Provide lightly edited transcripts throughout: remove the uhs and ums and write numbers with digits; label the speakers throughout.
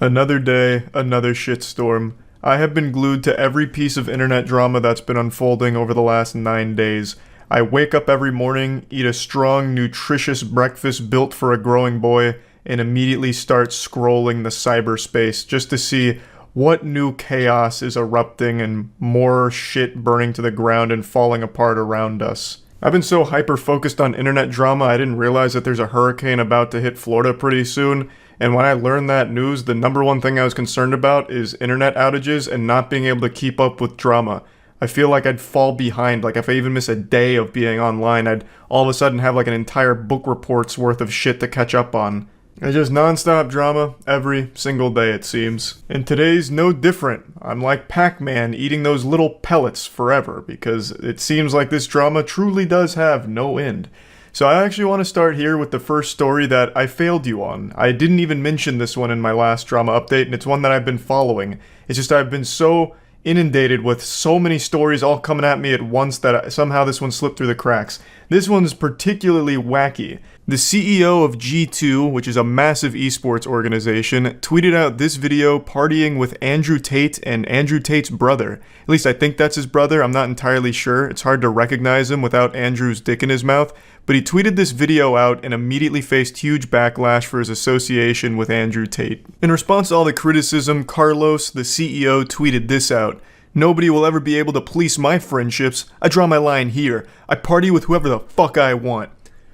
Speaker 1: Another day, another shitstorm. I have been glued to every piece of internet drama that's been unfolding over the last 9 days. I wake up every morning, eat a strong, nutritious breakfast built for a growing boy, and immediately start scrolling the cyberspace just to see what new chaos is erupting and more shit burning to the ground and falling apart around us. I've been so hyper-focused on internet drama, I didn't realize that there's a hurricane about to hit Florida pretty soon. And when I learned that news, the number one thing I was concerned about is internet outages and not being able to keep up with drama. I feel like I'd fall behind. Like if I even miss a day of being online, I'd all of a sudden have like an entire book report's worth of shit to catch up on. It's just non-stop drama every single day, it seems. And today's no different. I'm like Pac-Man eating those little pellets forever because it seems like this drama truly does have no end. So I actually want to start here with the first story that I failed you on. I didn't even mention this one in my last drama update, and it's one that I've been following. It's just I've been so inundated with so many stories all coming at me at once that somehow this one slipped through the cracks. This one's particularly wacky. The CEO of G2, which is a massive esports organization, tweeted out this video partying with Andrew Tate and Andrew Tate's brother. At least I think that's his brother, I'm not entirely sure. It's hard to recognize him without Andrew's dick in his mouth. But he tweeted this video out and immediately faced huge backlash for his association with Andrew Tate. In response to all the criticism, Carlos, the CEO, tweeted this out. "Nobody will ever be able to police my friendships. I draw my line here. I party with whoever the fuck I want."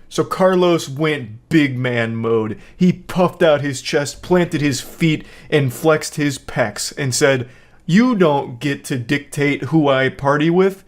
Speaker 1: So Carlos went big man mode. He puffed out his chest, planted his feet, and flexed his pecs and said, "You don't get to dictate who I party with."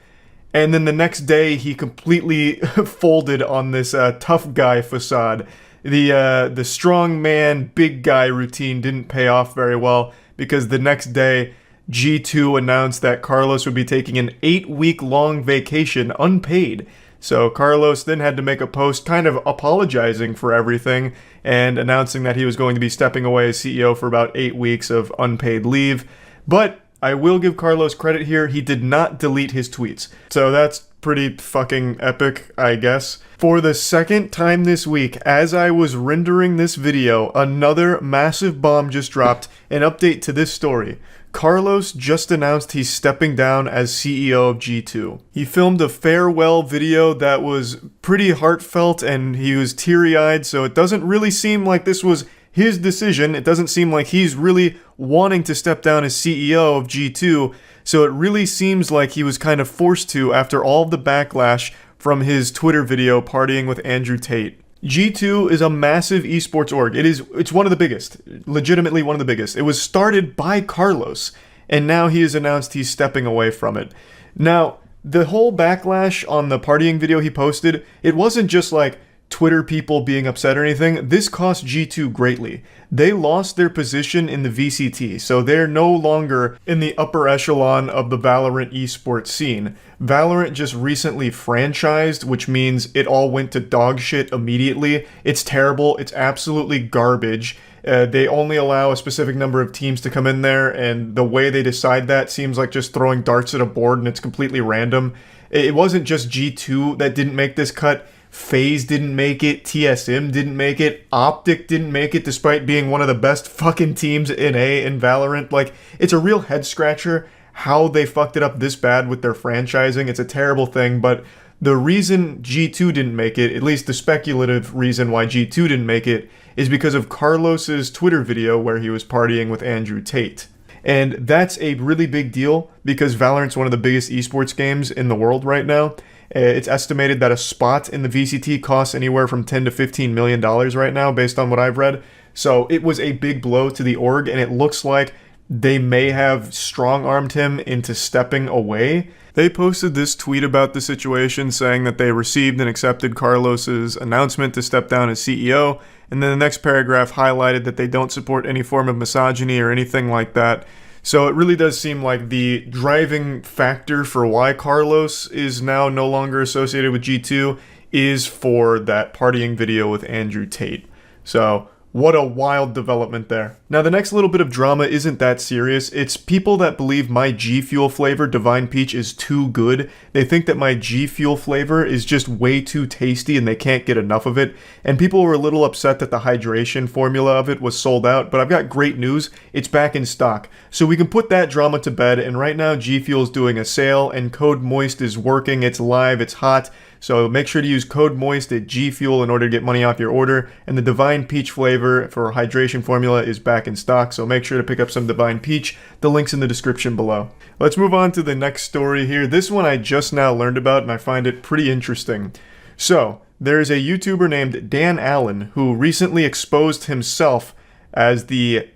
Speaker 1: And then the next day, he completely folded on this tough guy facade. The strong man, big guy routine didn't pay off very well because the next day, G2 announced that Carlos would be taking an 8-week-long vacation unpaid. So Carlos then had to make a post kind of apologizing for everything and announcing that he was going to be stepping away as CEO for about 8 weeks of unpaid leave. But I will give Carlos credit here, he did not delete his tweets. So that's pretty fucking epic, I guess. For the second time this week, as I was rendering this video, another massive bomb just dropped. An update to this story. Carlos just announced he's stepping down as CEO of G2. He filmed a farewell video that was pretty heartfelt and he was teary-eyed, so it doesn't really seem like this was his decision. It doesn't seem like he's really wanting to step down as CEO of G2, so it really seems like he was kind of forced to after all of the backlash from his Twitter video partying with Andrew Tate. G2 is a massive esports org. It's one of the biggest, legitimately one of the biggest. It was started by Carlos, and now he has announced he's stepping away from it. Now, the whole backlash on the partying video he posted, it wasn't just like Twitter people being upset or anything. This cost G2 greatly. They lost their position in the VCT, so they're no longer in the upper echelon of the Valorant esports scene. Valorant just recently franchised, which means it all went to dog shit immediately. It's terrible. It's absolutely garbage. They only allow a specific number of teams to come in there, and the way they decide that seems like just throwing darts at a board, and it's completely random. It wasn't just G2 that didn't make this cut. FaZe didn't make it, TSM didn't make it, Optic didn't make it despite being one of the best fucking teams in Valorant. Like, it's a real head scratcher how they fucked it up this bad with their franchising. It's a terrible thing, but the reason G2 didn't make it, at least the speculative reason why G2 didn't make it, is because of Carlos's Twitter video where he was partying with Andrew Tate. And that's a really big deal because Valorant's one of the biggest esports games in the world right now. It's estimated that a spot in the VCT costs anywhere from $10 to $15 million right now, based on what I've read. So it was a big blow to the org, and it looks like they may have strong-armed him into stepping away. They posted this tweet about the situation saying that they received and accepted Carlos's announcement to step down as CEO, and then the next paragraph highlighted that they don't support any form of misogyny or anything like that. So it really does seem like the driving factor for why Carlos is now no longer associated with G2 is for that partying video with Andrew Tate. So What a wild development there. Now, the next little bit of drama isn't that serious. It's people that believe my G Fuel flavor, Divine Peach, is too good. They think that my G Fuel flavor is just way too tasty and they can't get enough of it. And people were a little upset that the hydration formula of it was sold out, but I've got great news. It's back in stock. So we can put that drama to bed, and right now G Fuel's doing a sale and Code Moist is working. It's live, it's hot. So make sure to use Code Moist at G Fuel in order to get money off your order. And the Divine Peach flavor for hydration formula is back in stock, so make sure to pick up some Divine Peach. The link's in the description below. Let's move on to the next story here. This one I just now learned about and I find it pretty interesting. So, there's a YouTuber named Dan Allen who recently exposed himself as the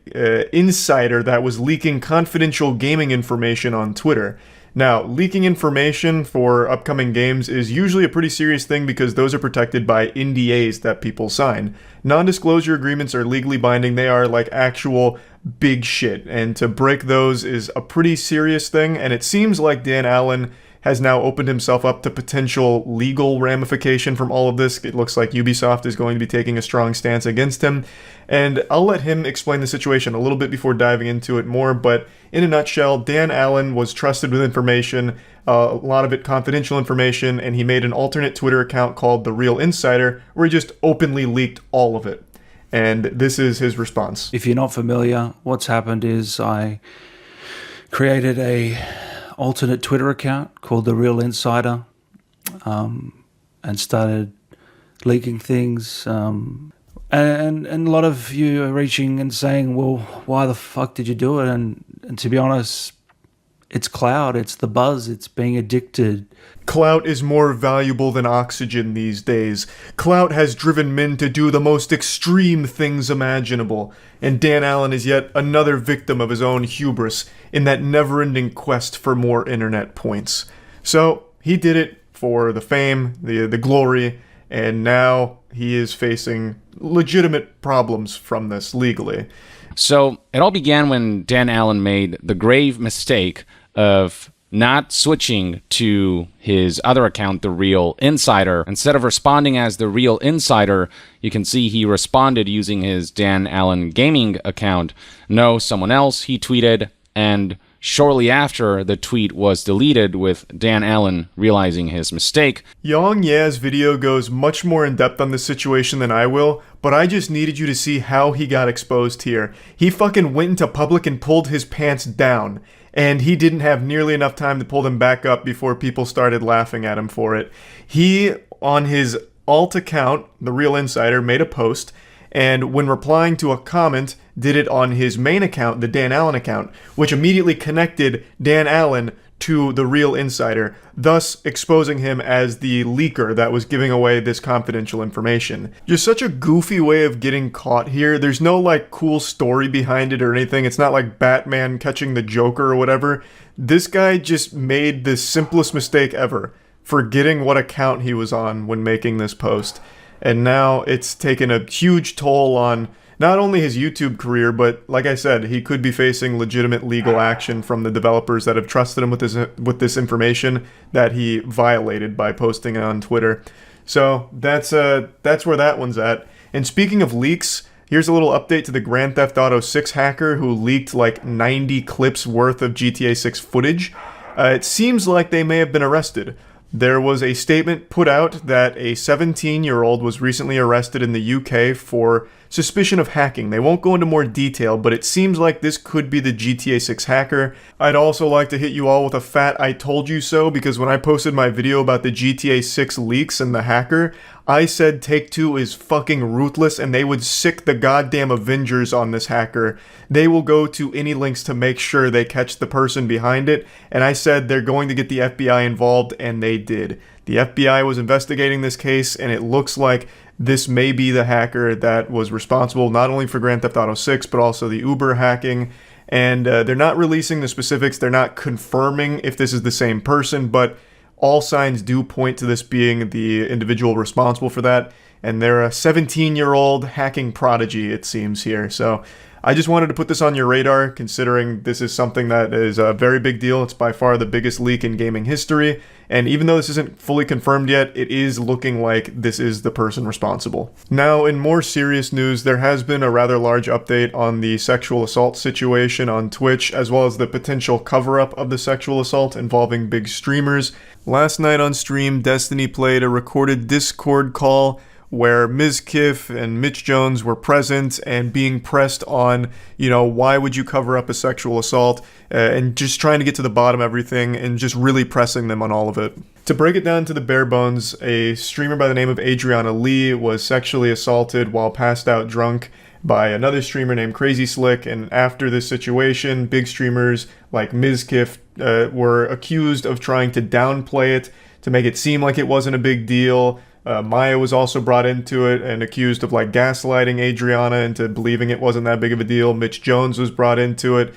Speaker 1: insider that was leaking confidential gaming information on Twitter. Now, leaking information for upcoming games is usually a pretty serious thing because those are protected by NDAs that people sign. Non-disclosure agreements are legally binding. They are like actual big shit, and to break those is a pretty serious thing, and it seems like Dan Allen has now opened himself up to potential legal ramification from all of this. It looks like Ubisoft is going to be taking a strong stance against him, and I'll let him explain the situation a little bit before diving into it more, but in a nutshell, Dan Allen was trusted with information, a lot of it confidential information, and he made an alternate Twitter account called The Real Insider, where he just openly leaked all of it. And this is his response.
Speaker 2: If you're not familiar, what's happened is I created a alternate Twitter account called The Real Insider, and started leaking things. And a lot of you are reaching and saying, well, why the fuck did you do it? And to be honest, it's clout, it's the buzz, it's being addicted.
Speaker 1: Clout is more valuable than oxygen these days. Clout has driven men to do the most extreme things imaginable, and Dan Allen is yet another victim of his own hubris in that never-ending quest for more internet points. So, he did it for the fame, the glory, and now he is facing legitimate problems from this legally.
Speaker 3: So, it all began when Dan Allen made the grave mistake of not switching to his other account, The Real Insider. Instead of responding as The Real Insider, you can see he responded using his Dan Allen Gaming account. No, someone else, he tweeted, and shortly after, the tweet was deleted with Dan Allen realizing his mistake.
Speaker 1: Yang Ye's video goes much more in depth on this situation than I will, but I just needed you to see how he got exposed here. He fucking went into public and pulled his pants down, and he didn't have nearly enough time to pull them back up before people started laughing at him for it. He, on his alt account, The Real Insider, made a post, and when replying to a comment, did it on his main account, the Dan Allen account, which immediately connected Dan Allen to The Real Insider, thus exposing him as the leaker that was giving away this confidential information. Just such a goofy way of getting caught here. There's no like cool story behind it or anything. It's not like Batman catching the Joker or whatever. This guy just made the simplest mistake ever, forgetting what account he was on when making this post. And now it's taken a huge toll on not only his YouTube career, but like I said, he could be facing legitimate legal action from the developers that have trusted him with this information that he violated by posting it on Twitter. So that's where that one's at. And speaking of leaks, here's a little update to the Grand Theft Auto 6 hacker who leaked like 90 clips worth of GTA 6 footage. It seems like they may have been arrested. There was a statement put out that a 17-year-old was recently arrested in the UK for suspicion of hacking. They won't go into more detail, but it seems like this could be the GTA 6 hacker. I'd also like to hit you all with a fat I told you so, because when I posted my video about the GTA 6 leaks and the hacker, I said Take-Two is fucking ruthless and they would sick the goddamn Avengers on this hacker. They will go to any lengths to make sure they catch the person behind it, and I said they're going to get the FBI involved, and they did. The FBI was investigating this case, and it looks like this may be the hacker that was responsible not only for Grand Theft Auto 6, but also the Uber hacking. And they're not releasing the specifics. They're not confirming if this is the same person, but all signs do point to this being the individual responsible for that. And they're a 17-year-old hacking prodigy, it seems here. So I just wanted to put this on your radar, considering this is something that is a very big deal. It's by far the biggest leak in gaming history, and even though this isn't fully confirmed yet, it is looking like this is the person responsible. Now, in more serious news, there has been a rather large update on the sexual assault situation on Twitch, as well as the potential cover-up of the sexual assault involving big streamers. Last night on stream, Destiny played a recorded Discord call where Mizkif and Mitch Jones were present and being pressed on, why would you cover up a sexual assault, and just trying to get to the bottom of everything and just really pressing them on all of it. To break it down to the bare bones, a streamer by the name of Adriana Lee was sexually assaulted while passed out drunk by another streamer named Crazy Slick, and after this situation, big streamers like Mizkif were accused of trying to downplay it, to make it seem like it wasn't a big deal. Maya was also brought into it and accused of gaslighting Adriana into believing it wasn't that big of a deal. Mitch Jones was brought into it,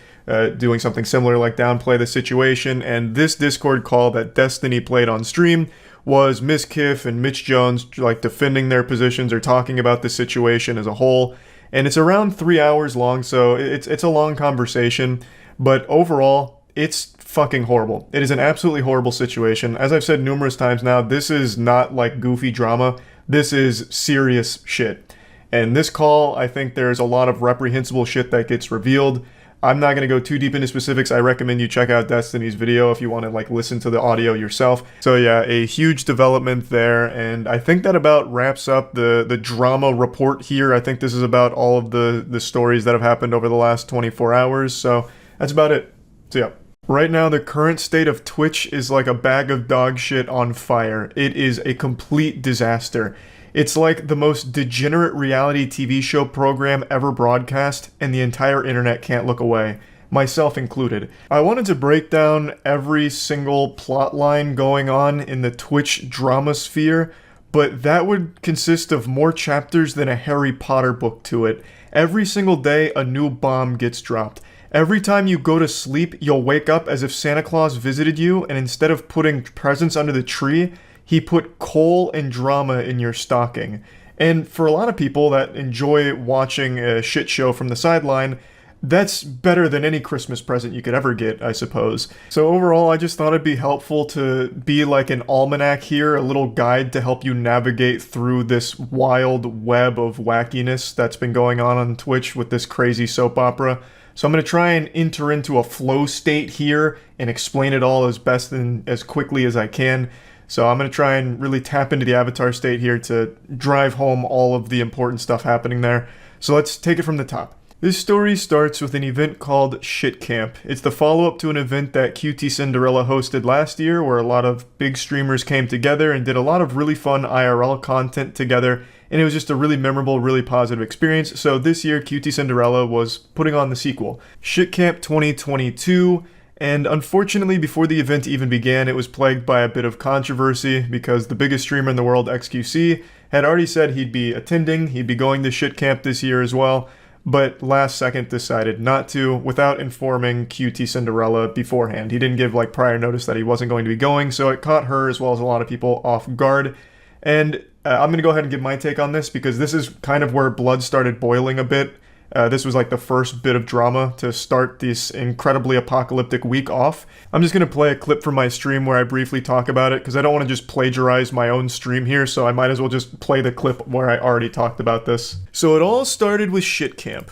Speaker 1: doing something similar like downplay the situation. And this Discord call that Destiny played on stream was Mizkif and Mitch Jones defending their positions or talking about the situation as a whole. And it's around 3 hours long, so it's a long conversation. But overall, it's fucking horrible. It is an absolutely horrible situation. As I've said numerous times now, this is not goofy drama. This is serious shit. And this call, I think there's a lot of reprehensible shit that gets revealed. I'm not going to go too deep into specifics. I recommend you check out Destiny's video if you want to listen to the audio yourself. So yeah, a huge development there, and I think that about wraps up the drama report here. I think this is about all of the stories that have happened over the last 24 hours. So that's about it. So yeah. Right now, the current state of Twitch is like a bag of dog shit on fire. It is a complete disaster. It's like the most degenerate reality TV show program ever broadcast, and the entire internet can't look away, myself included. I wanted to break down every single plot line going on in the Twitch drama sphere, but that would consist of more chapters than a Harry Potter book to it. Every single day, a new bomb gets dropped. Every time you go to sleep, you'll wake up as if Santa Claus visited you, and instead of putting presents under the tree, he put coal and drama in your stocking. And for a lot of people that enjoy watching a shit show from the sideline, that's better than any Christmas present you could ever get, I suppose. So overall, I just thought it'd be helpful to be like an almanac here, a little guide to help you navigate through this wild web of wackiness that's been going on Twitch with this crazy soap opera. So I'm going to try and enter into a flow state here and explain it all as best and as quickly as I can. So I'm going to try and really tap into the avatar state here to drive home all of the important stuff happening there. So let's take it from the top. This story starts with an event called Shit Camp. It's the follow-up to an event that QT Cinderella hosted last year, where a lot of big streamers came together and did a lot of really fun IRL content together, and it was just a really memorable, really positive experience. So this year, QT Cinderella was putting on the sequel, Shit Camp 2022, and unfortunately, before the event even began, it was plagued by a bit of controversy because the biggest streamer in the world, XQC, had already said he'd be attending, he'd be going to Shit Camp this year as well, but last second decided not to without informing QT Cinderella beforehand. He didn't give prior notice that he wasn't going to be going, so it caught her as well as a lot of people off guard. And I'm going to go ahead and give my take on this because this is kind of where blood started boiling a bit. This was the first bit of drama to start this incredibly apocalyptic week off. I'm just going to play a clip from my stream where I briefly talk about it because I don't want to just plagiarize my own stream here, so I might as well just play the clip where I already talked about this. So it all started with Shit Camp.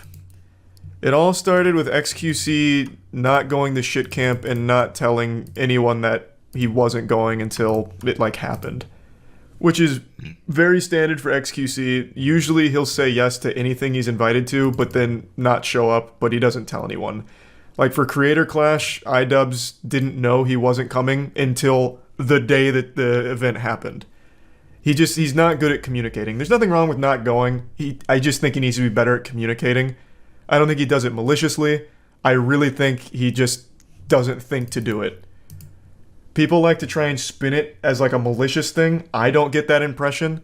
Speaker 1: It all started with XQC not going to Shit Camp and not telling anyone that he wasn't going until it happened. Which is very standard for XQC. Usually he'll say yes to anything he's invited to, but then not show up, but he doesn't tell anyone. For Creator Clash, iDubbbz didn't know he wasn't coming until the day that the event happened. He's not good at communicating. There's nothing wrong with not going. I just think he needs to be better at communicating. I don't think he does it maliciously. I really think he just doesn't think to do it. People like to try and spin it as a malicious thing. I don't get that impression.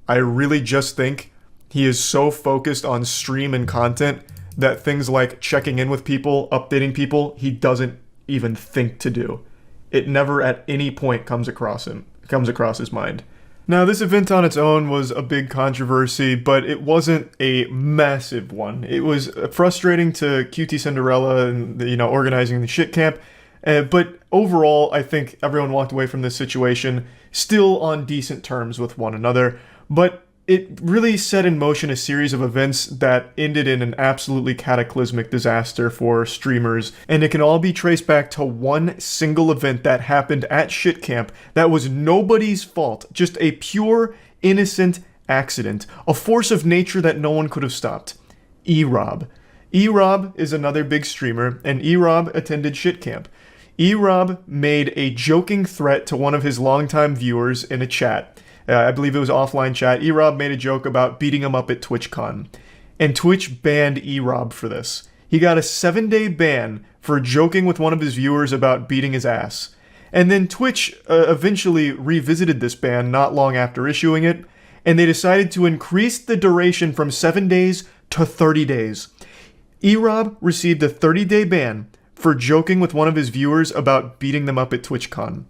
Speaker 1: I really just think he is so focused on stream and content that things like checking in with people, updating people, he doesn't even think to do. It never at any point comes across his mind. Now, this event on its own was a big controversy, but it wasn't a massive one. It was frustrating to QT Cinderella and, organizing the shit camp. But overall, I think everyone walked away from this situation still on decent terms with one another. But it really set in motion a series of events that ended in an absolutely cataclysmic disaster for streamers, and it can all be traced back to one single event that happened at Shit Camp that was nobody's fault, just a pure, innocent accident, a force of nature that no one could have stopped. E-Rob. E-Rob is another big streamer, and E-Rob attended Shit Camp. E-Rob made a joking threat to one of his longtime viewers in a chat. I believe it was offline chat. E-Rob made a joke about beating him up at TwitchCon. And Twitch banned E-Rob for this. He got a 7-day ban for joking with one of his viewers about beating his ass. And then Twitch eventually revisited this ban not long after issuing it, and they decided to increase the duration from 7 days to 30 days. E-Rob received a 30-day ban for joking with one of his viewers about beating them up at TwitchCon.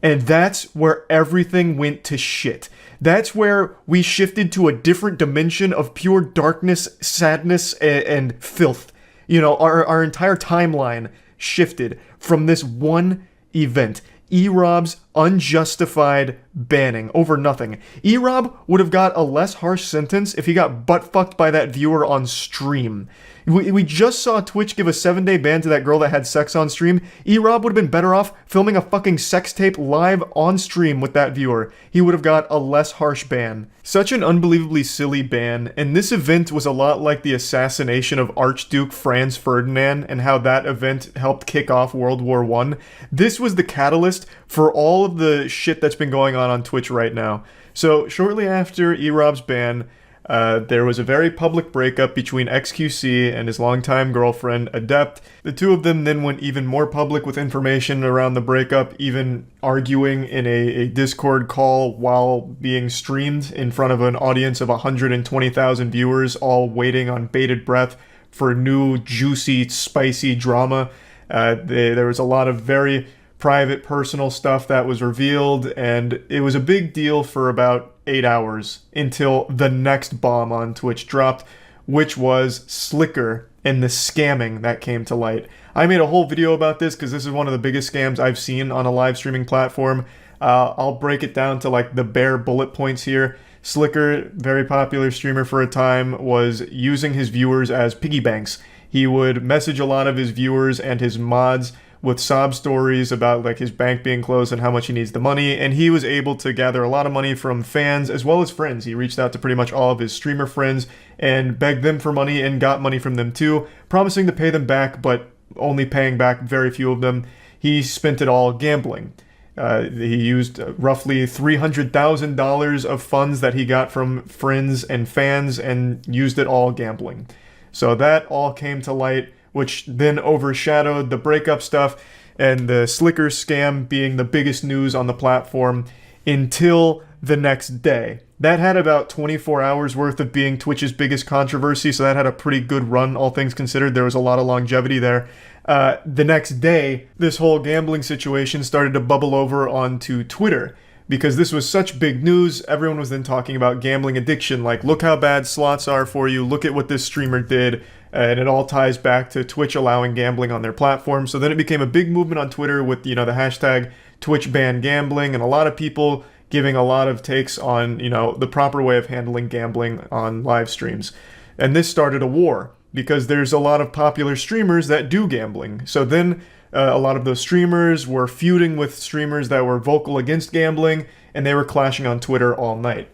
Speaker 1: And that's where everything went to shit. That's where we shifted to a different dimension of pure darkness, sadness, and filth. Our entire timeline shifted from this one event. E-Rob's unjustified banning over nothing. E-Rob would have got a less harsh sentence if he got butt-fucked by that viewer on stream. We just saw Twitch give a 7-day ban to that girl that had sex on stream. E-Rob would have been better off filming a fucking sex tape live on stream with that viewer. He would have got a less harsh ban. Such an unbelievably silly ban, and this event was a lot like the assassination of Archduke Franz Ferdinand and how that event helped kick off World War I. This was the catalyst for all of the shit that's been going on Twitch right now. So shortly after E-Rob's ban, there was a very public breakup between XQC and his longtime girlfriend, Adept. The two of them then went even more public with information around the breakup, even arguing in a Discord call while being streamed in front of an audience of 120,000 viewers, all waiting on bated breath for new, juicy, spicy drama. There was a lot of very private, personal stuff that was revealed, and it was a big deal for about 8 hours until the next bomb on Twitch dropped, which was Slicker and the scamming that came to light. I made a whole video about this because this is one of the biggest scams I've seen on a live streaming platform. I'll break it down to like the bare bullet points here. Slicker, very popular streamer for a time, was using his viewers as piggy banks. He would message a lot of his viewers and his mods with sob stories about like his bank being closed and how much he needs the money, and he was able to gather a lot of money from fans as well as friends. He reached out to pretty much all of his streamer friends and begged them for money and got money from them too, promising to pay them back, but only paying back very few of them. He spent it all gambling. He used roughly $300,000 of funds that he got from friends and fans and used it all gambling. So that all came to light, which then overshadowed the breakup stuff and the Slicker scam being the biggest news on the platform until the next day. That had about 24 hours worth of being Twitch's biggest controversy, so that had a pretty good run, all things considered. There was a lot of longevity there. The next day, this whole gambling situation started to bubble over onto Twitter. Because this was such big news, everyone was then talking about gambling addiction, like, look how bad slots are for you, look at what this streamer did, and it all ties back to Twitch allowing gambling on their platform. So then it became a big movement on Twitter with, the hashtag Twitch ban gambling, and a lot of people giving a lot of takes on, the proper way of handling gambling on live streams. And this started a war, because there's a lot of popular streamers that do gambling. So then a lot of those streamers were feuding with streamers that were vocal against gambling, and they were clashing on Twitter all night.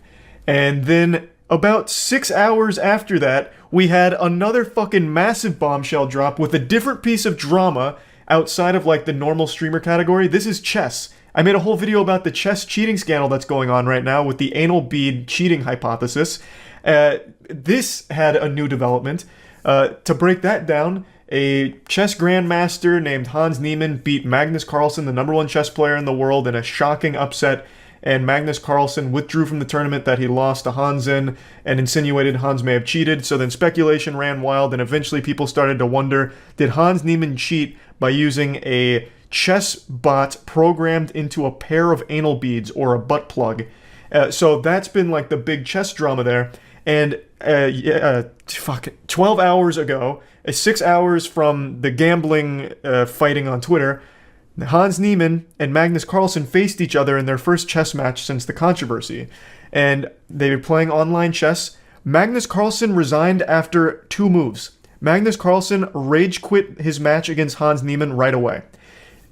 Speaker 1: And then about 6 hours after that, we had another fucking massive bombshell drop with a different piece of drama outside of like the normal streamer category. This is chess. I made a whole video about the chess cheating scandal that's going on right now with the anal bead cheating hypothesis. This had a new development. To break that down, a chess grandmaster named Hans Niemann beat Magnus Carlsen, the #1 chess player in the world, in a shocking upset, and Magnus Carlsen withdrew from the tournament that he lost to Hans in and insinuated Hans may have cheated. So then speculation ran wild, and eventually people started to wonder, did Hans Niemann cheat by using a chess bot programmed into a pair of anal beads or a butt plug? So that's been like the big chess drama there. And 12 hours ago, 6 hours from the gambling fighting on Twitter, Hans Niemann and Magnus Carlsen faced each other in their first chess match since the controversy. And they were playing online chess. Magnus Carlsen resigned after 2 moves. Magnus Carlsen rage quit his match against Hans Niemann right away,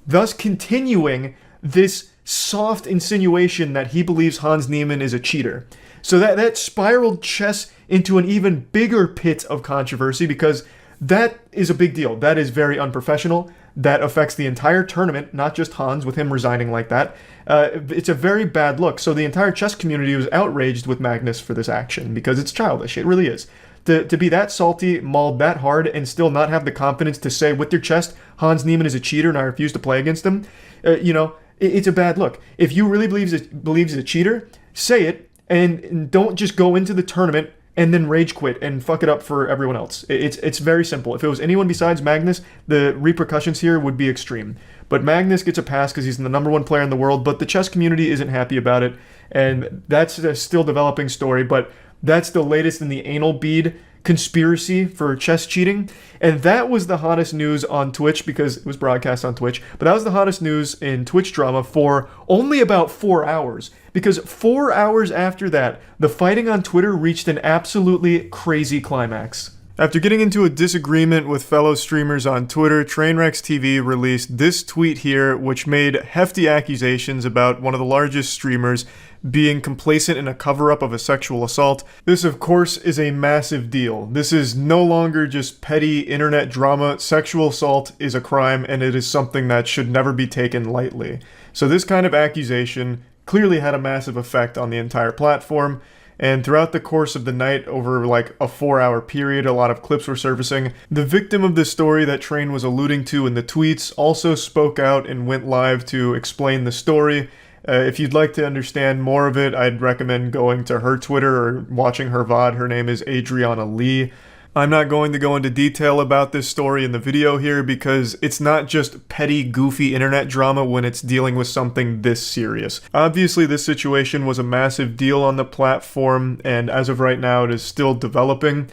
Speaker 1: thus continuing this soft insinuation that he believes Hans Niemann is a cheater. So that spiraled chess into an even bigger pit of controversy, because that is a big deal. That is very unprofessional. That affects the entire tournament, not just Hans, with him resigning like that. It's a very bad look. So the entire chess community was outraged with Magnus for this action, because it's childish. It really is. To be that salty, mauled that hard, and still not have the confidence to say with your chest, Hans Niemann is a cheater and I refuse to play against him, it's a bad look. If you really believes he's a cheater, say it, and don't just go into the tournament and then rage quit and fuck it up for everyone else. It's very simple. If it was anyone besides Magnus, the repercussions here would be extreme. But Magnus gets a pass because he's the number 1 player in the world, but the chess community isn't happy about it, and that's a still developing story, but that's the latest in the anal bead conspiracy for chess cheating. And that was the hottest news on Twitch, because it was broadcast on Twitch. But that was the hottest news in Twitch drama for only about 4 hours. Because 4 hours after that, the fighting on Twitter reached an absolutely crazy climax. After getting into a disagreement with fellow streamers on Twitter, Trainwrecks TV released this tweet here, which made hefty accusations about one of the largest streamers being complacent in a cover-up of a sexual assault. This, of course, is a massive deal. This is no longer just petty internet drama. Sexual assault is a crime, and it is something that should never be taken lightly. So this kind of accusation clearly had a massive effect on the entire platform. And throughout the course of the night, over like a 4-hour period, a lot of clips were surfacing. The victim of the story that Train was alluding to in the tweets also spoke out and went live to explain the story. If you'd like to understand more of it, I'd recommend going to her Twitter or watching her VOD. Her name is Adriana Lee. I'm not going to go into detail about this story in the video here, because it's not just petty, goofy internet drama when it's dealing with something this serious. Obviously, this situation was a massive deal on the platform, and as of right now, it is still developing.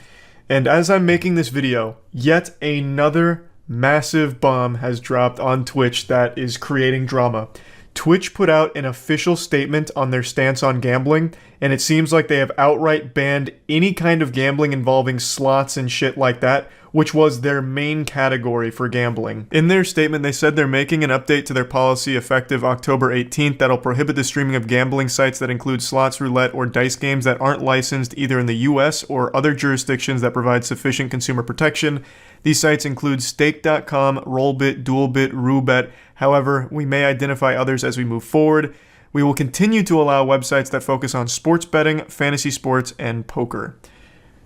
Speaker 1: And as I'm making this video, yet another massive bomb has dropped on Twitch that is creating drama. Twitch put out an official statement on their stance on gambling, and it seems like they have outright banned any kind of gambling involving slots and shit like that, which was their main category for gambling. In their statement, they said they're making an update to their policy effective October 18th that'll prohibit the streaming of gambling sites that include slots, roulette, or dice games that aren't licensed either in the US or other jurisdictions that provide sufficient consumer protection. These sites include Stake.com, Rollbit, Dualbit, Roobet. However, we may identify others as we move forward. We will continue to allow websites that focus on sports betting, fantasy sports, and poker.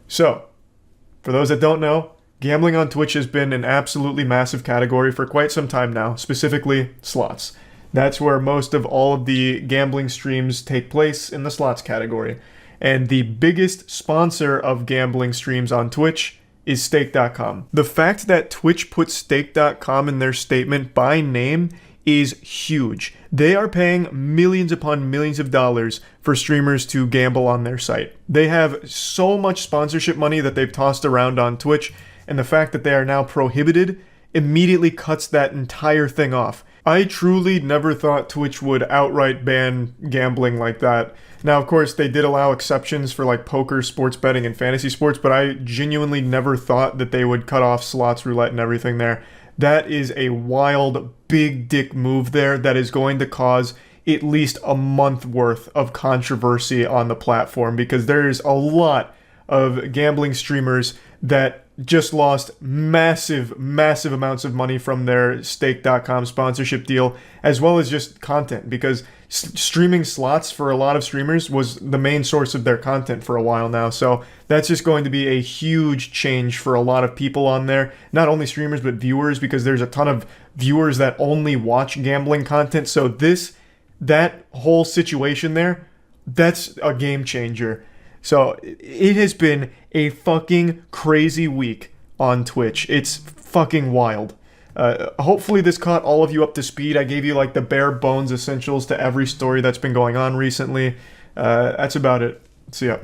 Speaker 1: So, for those that don't know, gambling on Twitch has been an absolutely massive category for quite some time now, specifically slots. That's where most of all of the gambling streams take place, in the slots category. And the biggest sponsor of gambling streams on Twitch is Stake.com. The fact that Twitch put Stake.com in their statement by name is huge. They are paying millions upon millions of dollars for streamers to gamble on their site. They have so much sponsorship money that they've tossed around on Twitch, and the fact that they are now prohibited immediately cuts that entire thing off. I truly never thought Twitch would outright ban gambling like that. Now, of course, they did allow exceptions for like poker, sports betting, and fantasy sports, but I genuinely never thought that they would cut off slots, roulette, and everything there. That is a wild, big dick move there that is going to cause at least a month worth of controversy on the platform, because there's a lot of gambling streamers that just lost massive amounts of money from their Stake.com sponsorship deal, as well as just content, because streaming slots for a lot of streamers was the main source of their content for a while now. So that's just going to be a huge change for a lot of people on there, not only streamers but viewers, because there's a ton of viewers that only watch gambling content. So that whole situation there, that's a game changer. So it has been a fucking crazy week on Twitch. It's fucking wild. Hopefully this caught all of you up to speed. I gave you like the bare bones essentials to every story that's been going on recently. That's about it. See ya.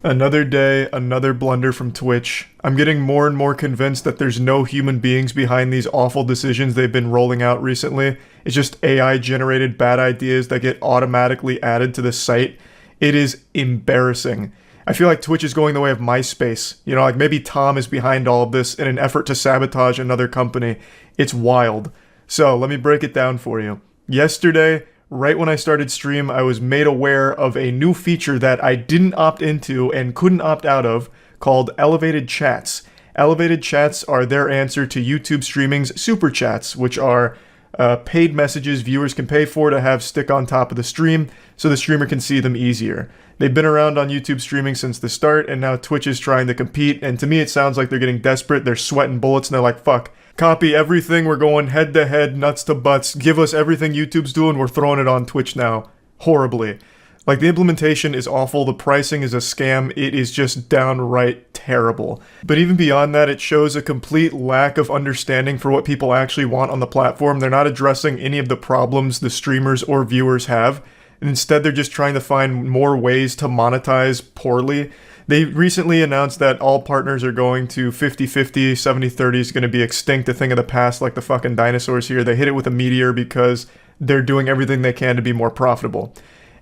Speaker 1: Another day, another blunder from Twitch. I'm getting more and more convinced that there's no human beings behind these awful decisions they've been rolling out recently. It's just AI-generated bad ideas that get automatically added to the site. It is embarrassing. I feel like Twitch is going the way of MySpace. You know, like maybe Tom is behind all of this in an effort to sabotage another company. It's wild. So, let me break it down for you. Yesterday, right when I started stream, I was made aware of a new feature that I didn't opt into and couldn't opt out of called Elevated Chats. Elevated Chats are their answer to YouTube streaming's Super Chats, which are paid messages viewers can pay for to have stick on top of the stream so the streamer can see them easier. They've been around on YouTube streaming since the start, and now Twitch is trying to compete, and to me it sounds like they're getting desperate, they're sweating bullets, and they're like, fuck, copy everything, we're going head to head, nuts to butts, give us everything YouTube's doing, we're throwing it on Twitch now. Horribly. Like, the implementation is awful, the pricing is a scam, it is just downright terrible. But even beyond that, it shows a complete lack of understanding for what people actually want on the platform. They're not addressing any of the problems the streamers or viewers have. Instead, they're just trying to find more ways to monetize poorly. They recently announced that all partners are going to 50-50, 70-30 is going to be extinct, a thing of the past like the fucking dinosaurs here. They hit it with a meteor because they're doing everything they can to be more profitable.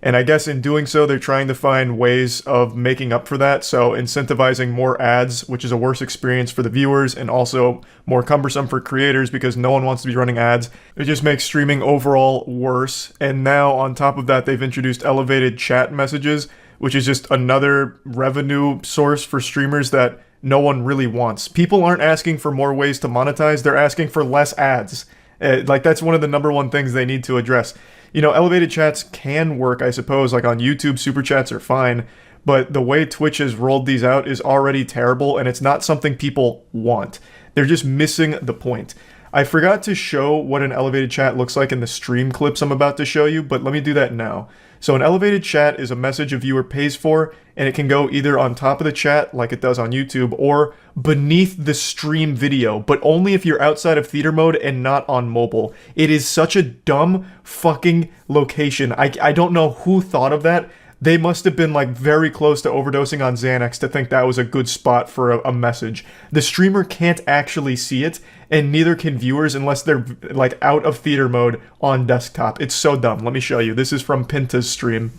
Speaker 1: And I guess in doing so, they're trying to find ways of making up for that. So incentivizing more ads, which is a worse experience for the viewers and also more cumbersome for creators because no one wants to be running ads. It just makes streaming overall worse. And now on top of that, they've introduced elevated chat messages, which is just another revenue source for streamers that no one really wants. People aren't asking for more ways to monetize. They're asking for less ads. Like, that's one of the number one things they need to address. You know, elevated chats can work, I suppose, like on YouTube, super chats are fine, but the way Twitch has rolled these out is already terrible, and it's not something people want. They're just missing the point. I forgot to show what an elevated chat looks like in the stream clips I'm about to show you, but let me do that now. So an elevated chat is a message a viewer pays for, and it can go either on top of the chat, like it does on YouTube, or beneath the stream video, but only if you're outside of theater mode and not on mobile. It is such a dumb fucking location. I don't know who thought of that. They must have been like very close to overdosing on Xanax to think that was a good spot for a message. The streamer can't actually see it, and neither can viewers unless they're like out of theater mode on desktop. It's so dumb. Let me show you. This is from Pinta's stream.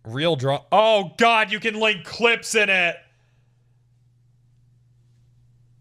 Speaker 4: Real draw. Oh God, you can link clips in it.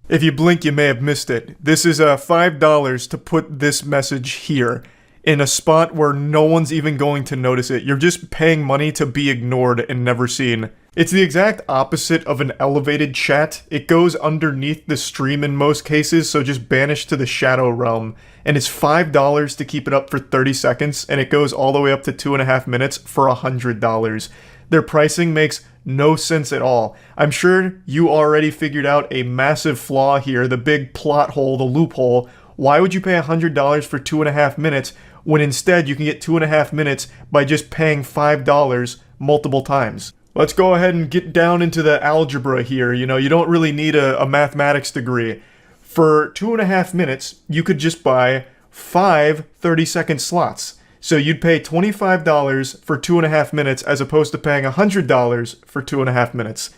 Speaker 1: If you blink, you may have missed it. This is $5 to put this message here in a spot where no one's even going to notice it. You're just paying money to be ignored and never seen. It's the exact opposite of an elevated chat. It goes underneath the stream in most cases, so just banish to the shadow realm. And it's $5 to keep it up for 30 seconds, and it goes all the way up to 2.5 minutes for $100. Their pricing makes no sense at all. I'm sure you already figured out a massive flaw here, the big plot hole, the loophole. Why would you pay $100 for 2.5 minutes when instead you can get 2.5 minutes by just paying $5 multiple times? Let's go ahead and get down into the algebra here. You know, you don't really need a mathematics degree. For 2.5 minutes, you could just buy 5 30-second slots. So you'd pay $25 for 2.5 minutes as opposed to paying $100 for 2.5 minutes.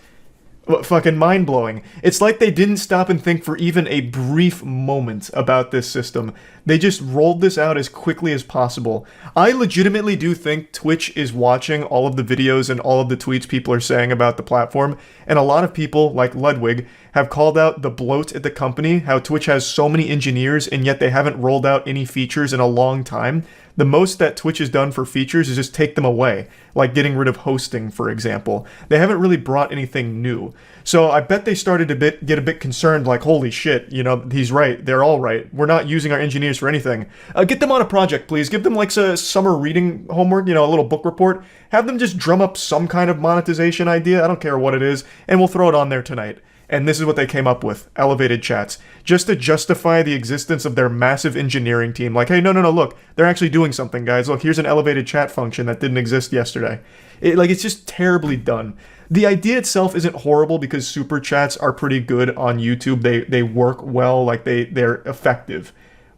Speaker 1: Fucking mind-blowing. It's like they didn't stop and think for even a brief moment about this system. They just rolled this out as quickly as possible. I legitimately do think Twitch is watching all of the videos and all of the tweets people are saying about the platform, and a lot of people, like Ludwig, have called out the bloat at the company, how Twitch has so many engineers and yet they haven't rolled out any features in a long time. The most that Twitch has done for features is just take them away, like getting rid of hosting, for example. They haven't really brought anything new. So I bet they started to get a bit concerned, like, holy shit, you know, he's right, they're all right. We're not using our engineers for anything. Get them on a project, please. Give them like a summer reading homework, you know, a little book report. Have them just drum up some kind of monetization idea, I don't care what it is, and we'll throw it on there tonight. And this is what they came up with, elevated chats. Just to justify the existence of their massive engineering team. Like, hey, no, look, they're actually doing something, guys. Look, here's an elevated chat function that didn't exist yesterday. It's just terribly done. The idea itself isn't horrible because super chats are pretty good on YouTube. They work well, like they're effective.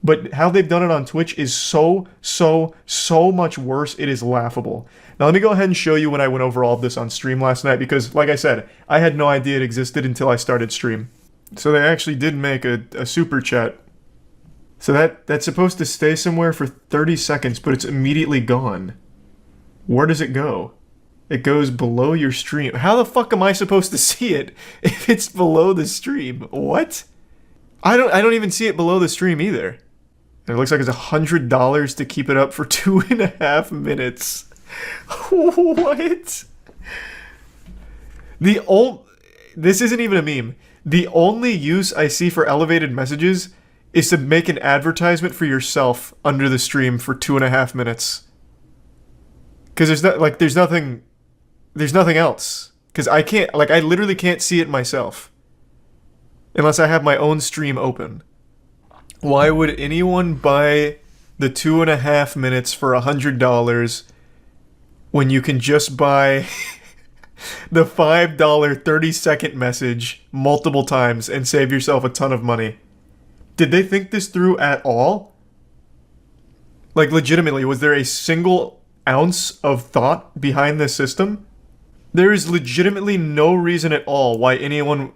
Speaker 1: But how they've done it on Twitch is so much worse. It is laughable. Now let me go ahead and show you when I went over all of this on stream last night, because like I said, I had no idea it existed until I started stream. So they actually did make a super chat. So that's supposed to stay somewhere for 30 seconds, but it's immediately gone. Where does it go? It goes below your stream. How the fuck am I supposed to see it if it's below the stream? What? I don't even see it below the stream either. And it looks like it's $100 to keep it up for 2.5 minutes. What? This isn't even a meme. The only use I see for elevated messages is to make an advertisement for yourself under the stream for 2.5 minutes. Because there's nothing else. Because I literally can't see it myself. Unless I have my own stream open. Why would anyone buy the 2.5 minutes for $100 when you can just buy the $5 30-second message multiple times and save yourself a ton of money? Did they think this through at all? Like, legitimately, was there a single ounce of thought behind this system? There is legitimately no reason at all why anyone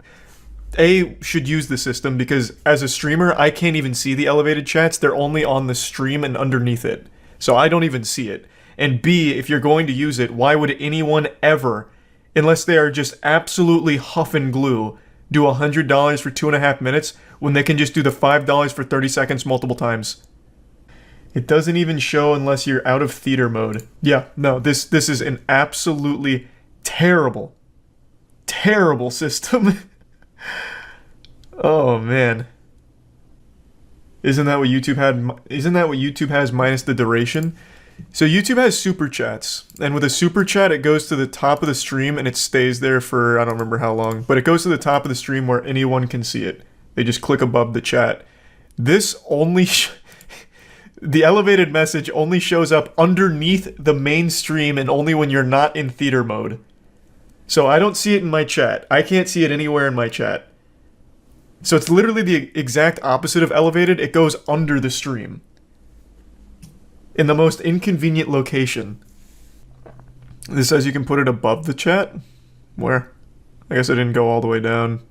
Speaker 1: should use the system, because as a streamer, I can't even see the elevated chats. They're only on the stream and underneath it. So I don't even see it. And B, if you're going to use it, why would anyone ever, unless they are just absolutely huff and glue, do $100 for 2.5 minutes when they can just do the $5 for 30 seconds multiple times? It doesn't even show unless you're out of theater mode. Yeah, no, this is an absolutely terrible system. Oh man. Isn't that what YouTube has minus the duration? So YouTube has super chats, and with a super chat it goes to the top of the stream and it stays there for I don't remember how long, but it goes to the top of the stream where anyone can see it. They just click above the chat. This only the elevated message only shows up underneath the main stream and only when you're not in theater mode. So I don't see it in my chat. I can't see it anywhere in my chat. So it's literally the exact opposite of elevated. It goes under the stream. In the most inconvenient location. This says you can put it above the chat. Where? I guess I didn't go all the way down.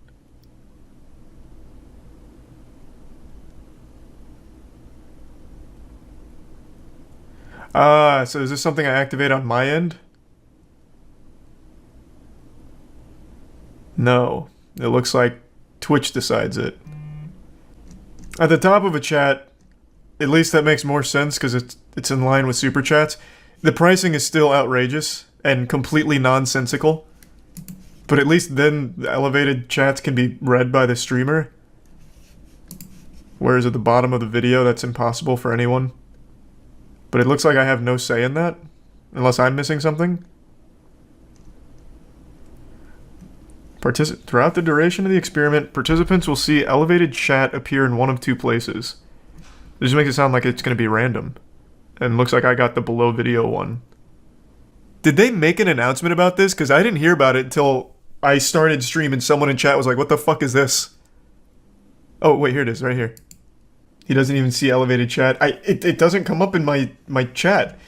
Speaker 1: So is this something I activate on my end? No. It looks like Twitch decides it. At the top of a chat, at least that makes more sense because it's in line with super chats. The pricing is still outrageous and completely nonsensical. But at least then the elevated chats can be read by the streamer. Whereas at the bottom of the video, that's impossible for anyone. But it looks like I have no say in that, unless I'm missing something. Throughout the duration of the experiment, participants will see elevated chat appear in one of two places. It just makes it sound like it's going to be random. And looks like I got the below video one. Did they make an announcement about this? Because I didn't hear about it until I started stream and someone in chat was like, what the fuck is this? Oh, wait, here it is, right here. He doesn't even see elevated chat. It doesn't come up in my chat.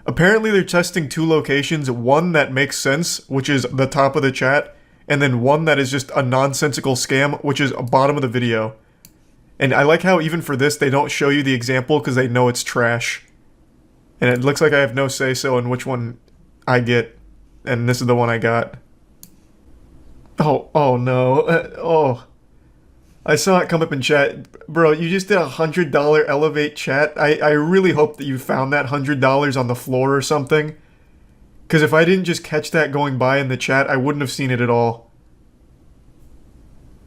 Speaker 1: Apparently they're testing two locations. One that makes sense, which is the top of the chat. And then one that is just a nonsensical scam, which is bottom of the video. And I like how even for this, they don't show you the example because they know it's trash. And it looks like I have no say-so in which one I get. And this is the one I got. Oh no. I saw it come up in chat. Bro, you just did $100 elevate chat. I really hope that you found that $100 on the floor or something. Because if I didn't just catch that going by in the chat, I wouldn't have seen it at all.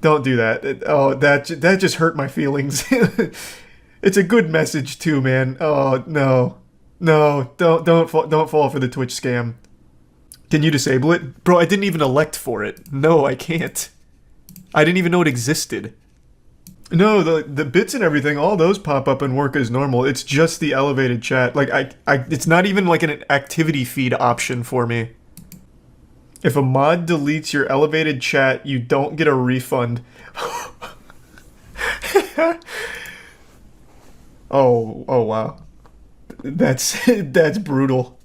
Speaker 1: Don't do that. That just hurt my feelings. It's a good message too, man. Oh, no. No, don't fall for the Twitch scam. Can you disable it? Bro, I didn't even elect for it. No, I can't. I didn't even know it existed. No, the bits and everything, all those pop up and work as normal. It's just the elevated chat. Like, it's not even like an activity feed option for me. If a mod deletes your elevated chat, you don't get a refund. Oh wow. That's that's brutal.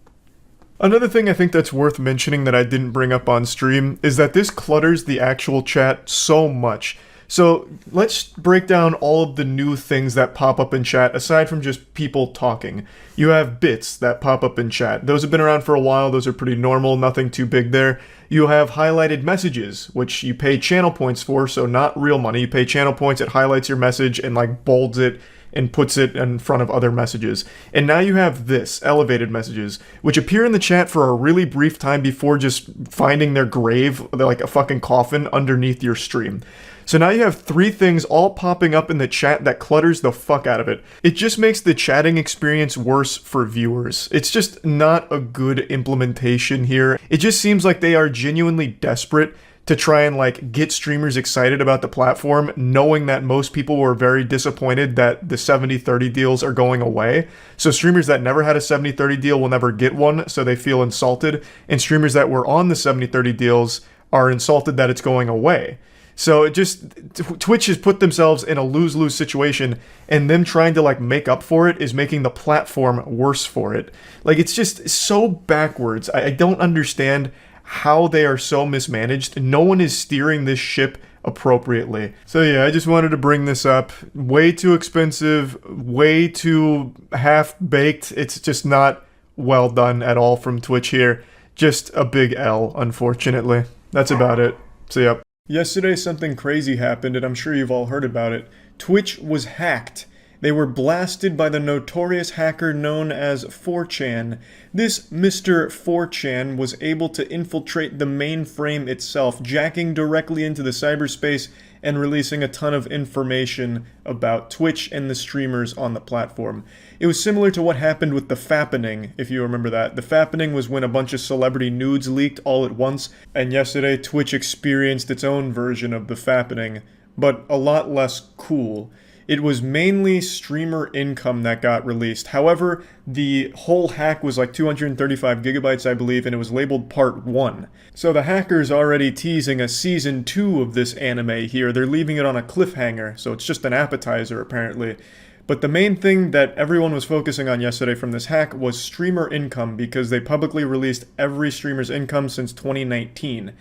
Speaker 1: Another thing I think that's worth mentioning that I didn't bring up on stream is that this clutters the actual chat so much. So let's break down all of the new things that pop up in chat aside from just people talking. You have bits that pop up in chat. Those have been around for a while. Those are pretty normal, nothing too big there. You have highlighted messages, which you pay channel points for, so not real money. You pay channel points, it highlights your message and like bolds it and puts it in front of other messages. And now you have this, elevated messages, which appear in the chat for a really brief time before just finding their grave, like a fucking coffin, underneath your stream. So now you have three things all popping up in the chat that clutters the fuck out of it. It just makes the chatting experience worse for viewers. It's just not a good implementation here. It just seems like they are genuinely desperate to try and like get streamers excited about the platform, knowing that most people were very disappointed that the 70-30 deals are going away. So streamers that never had a 70-30 deal will never get one, so they feel insulted. And streamers that were on the 70-30 deals are insulted that it's going away. So it just, Twitch has put themselves in a lose-lose situation, and them trying to like make up for it is making the platform worse for it. Like, it's just so backwards. I don't understand how they are so mismanaged. No one is steering this ship appropriately. So yeah, I just wanted to bring this up. Way too expensive, way too half-baked. It's just not well done at all from Twitch here. Just a big L, unfortunately. That's about it. So yep. Yesterday something crazy happened, and I'm sure you've all heard about it. Twitch was hacked. They were blasted by the notorious hacker known as 4chan. This Mr. 4chan was able to infiltrate the mainframe itself, jacking directly into the cyberspace and releasing a ton of information about Twitch and the streamers on the platform. It was similar to what happened with the fappening, if you remember that. The fappening was when a bunch of celebrity nudes leaked all at once, and yesterday Twitch experienced its own version of the fappening, but a lot less cool. It was mainly streamer income that got released. However, the whole hack was like 235 gigabytes, I believe, and it was labeled Part 1. So the hacker's already teasing a Season 2 of this anime here. They're leaving it on a cliffhanger, so it's just an appetizer, apparently. But the main thing that everyone was focusing on yesterday from this hack was streamer income, because they publicly released every streamer's income since 2019.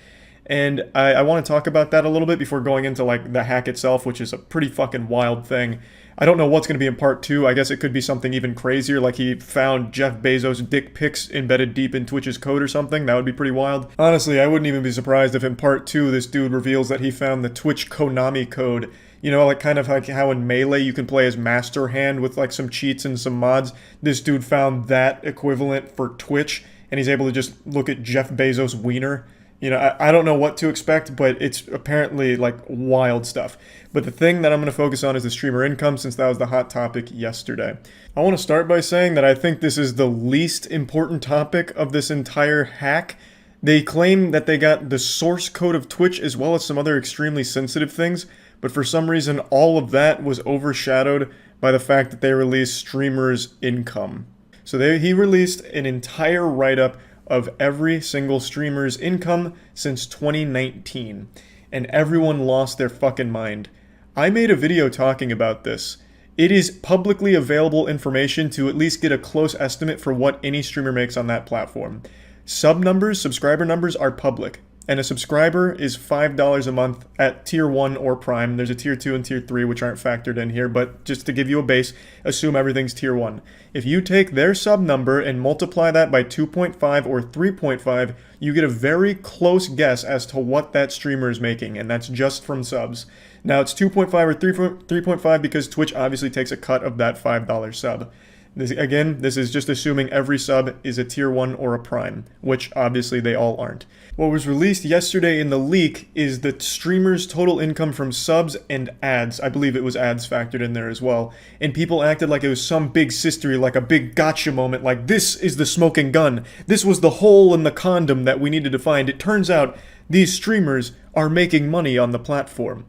Speaker 1: And I want to talk about that a little bit before going into like the hack itself, which is a pretty fucking wild thing. I don't know what's going to be in part 2. I guess it could be something even crazier, like he found Jeff Bezos' dick pics embedded deep in Twitch's code or something. That would be pretty wild. Honestly, I wouldn't even be surprised if in part 2 this dude reveals that he found the Twitch Konami code. You know, like kind of like how in Melee you can play as Master Hand with like some cheats and some mods. This dude found that equivalent for Twitch, and he's able to just look at Jeff Bezos' wiener. You know, I don't know what to expect, but it's apparently like wild stuff. But the thing that I'm going to focus on is the streamer income, since that was the hot topic yesterday. I want to start by saying that I think this is the least important topic of this entire hack. They claim that they got the source code of Twitch as well as some other extremely sensitive things, but for some reason all of that was overshadowed by the fact that they released streamers' income. So he released an entire write-up of every single streamer's income since 2019, and everyone lost their fucking mind. I made a video talking about this. It is publicly available information to at least get a close estimate for what any streamer makes on that platform. Subscriber numbers are public, and a subscriber is $5 a month at Tier 1 or Prime. There's a Tier 2 and Tier 3 which aren't factored in here, but just to give you a base, assume everything's Tier 1. If you take their sub number and multiply that by 2.5 or 3.5, you get a very close guess as to what that streamer is making, and that's just from subs. Now it's 2.5 or 3.5 because Twitch obviously takes a cut of that $5 sub. This is just assuming every sub is a Tier 1 or a Prime, which obviously they all aren't. What was released yesterday in the leak is the streamer's total income from subs and ads. I believe it was ads factored in there as well. And people acted like it was some big sistery, like a big gotcha moment, like this is the smoking gun. This was the hole in the condom that we needed to find. It turns out these streamers are making money on the platform.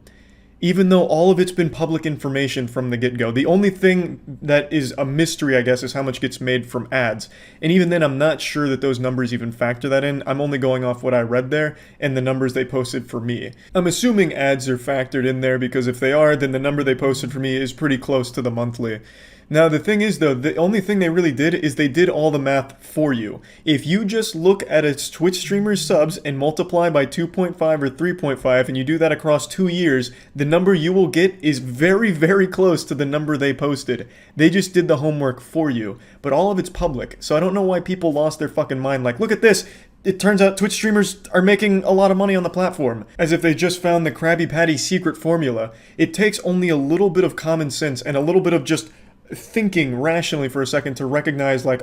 Speaker 1: even though all of it's been public information from the get-go. The only thing that is a mystery, I guess, is how much gets made from ads. And even then, I'm not sure that those numbers even factor that in. I'm only going off what I read there and the numbers they posted for me. I'm assuming ads are factored in there because if they are, then the number they posted for me is pretty close to the monthly. Now, the thing is, though, the only thing they really did is they did all the math for you. If you just look at its Twitch streamer's subs and multiply by 2.5 or 3.5, and you do that across 2 years, the number you will get is very, very close to the number they posted. They just did the homework for you. But all of it's public, so I don't know why people lost their fucking mind. Like, look at this! It turns out Twitch streamers are making a lot of money on the platform, as if they just found the Krabby Patty secret formula. It takes only a little bit of common sense and a little bit of just thinking rationally for a second to recognize, like,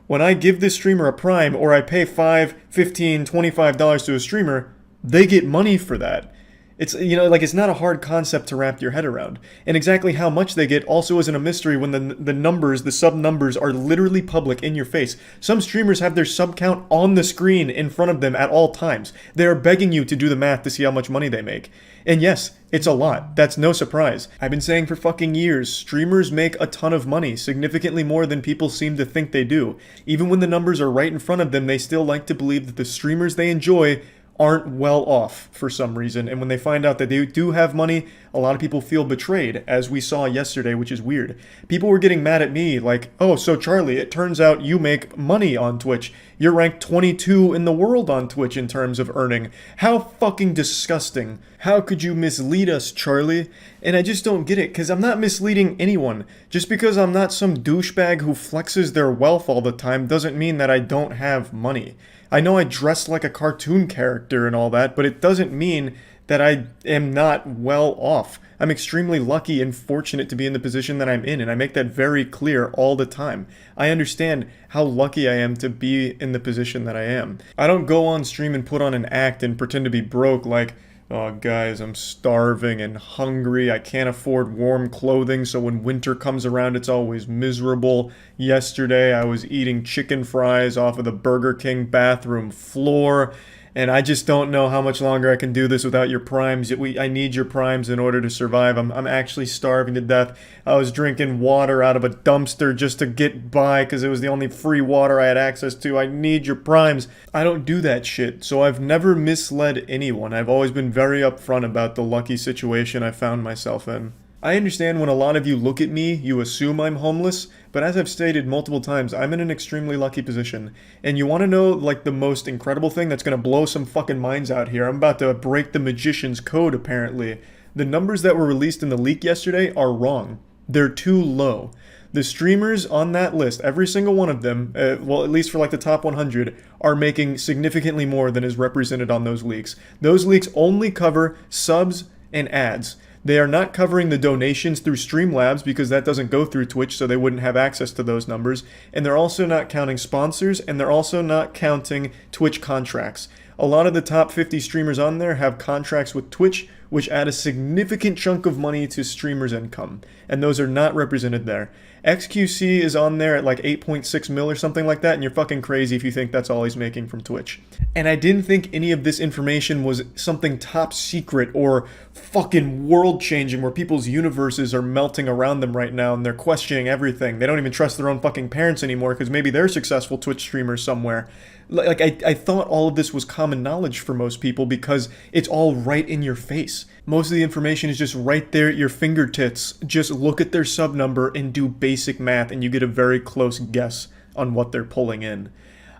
Speaker 1: when I give this streamer a prime or I pay $5, $15, $25 to a streamer, they get money for that. It's, like, it's not a hard concept to wrap your head around. And exactly how much they get also isn't a mystery when the numbers, the sub numbers, are literally public in your face. Some streamers have their sub count on the screen in front of them at all times. They are begging you to do the math to see how much money they make. And yes, it's a lot. That's no surprise. I've been saying for fucking years, streamers make a ton of money, significantly more than people seem to think they do. Even when the numbers are right in front of them, they still like to believe that the streamers they enjoy aren't well off for some reason, and when they find out that they do have money, a lot of people feel betrayed, as we saw yesterday, which is weird. People were getting mad at me, like, oh, so Charlie, it turns out you make money on Twitch. You're ranked 22 in the world on Twitch in terms of earning. How fucking disgusting. How could you mislead us, Charlie? And I just don't get it, because I'm not misleading anyone. Just because I'm not some douchebag who flexes their wealth all the time doesn't mean that I don't have money. I know I dress like a cartoon character and all that, but it doesn't mean that I am not well off. I'm extremely lucky and fortunate to be in the position that I'm in, and I make that very clear all the time. I understand how lucky I am to be in the position that I am. I don't go on stream and put on an act and pretend to be broke like, oh, guys, I'm starving and hungry. I can't afford warm clothing, so when winter comes around, it's always miserable. Yesterday, I was eating chicken fries off of the Burger King bathroom floor, and I just don't know how much longer I can do this without your primes. I need your primes in order to survive. I'm actually starving to death. I was drinking water out of a dumpster just to get by because it was the only free water I had access to. I need your primes. I don't do that shit, so I've never misled anyone. I've always been very upfront about the lucky situation I found myself in. I understand when a lot of you look at me, you assume I'm homeless, but as I've stated multiple times, I'm in an extremely lucky position. And you want to know, like, the most incredible thing that's going to blow some fucking minds out here? I'm about to break the magician's code, apparently. The numbers that were released in the leak yesterday are wrong. They're too low. The streamers on that list, every single one of them, well, at least for like the top 100, are making significantly more than is represented on those leaks. Those leaks only cover subs and ads. They are not covering the donations through Streamlabs because that doesn't go through Twitch, so they wouldn't have access to those numbers. And they're also not counting sponsors, and they're also not counting Twitch contracts. A lot of the top 50 streamers on there have contracts with Twitch, which add a significant chunk of money to streamers' income, and those are not represented there. XQC is on there at like 8.6 mil or something like that, and you're fucking crazy if you think that's all he's making from Twitch. And I didn't think any of this information was something top secret or fucking world-changing where people's universes are melting around them right now and they're questioning everything. They don't even trust their own fucking parents anymore because maybe they're successful Twitch streamers somewhere. Like, I thought all of this was common knowledge for most people because it's all right in your face. Most of the information is just right there at your fingertips. Just look at their sub number and do basic math and you get a very close guess on what they're pulling in.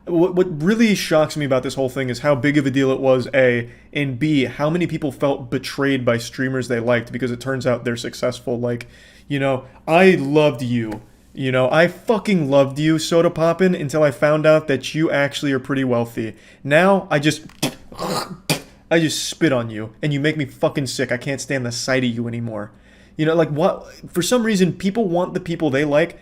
Speaker 1: What really shocks me about this whole thing is how big of a deal it was, A, and B, how many people felt betrayed by streamers they liked because it turns out they're successful. Like, I loved you. I fucking loved you, Soda Poppin', until I found out that you actually are pretty wealthy. Now, I just spit on you, and you make me fucking sick. I can't stand the sight of you anymore. What? For some reason, people want the people they like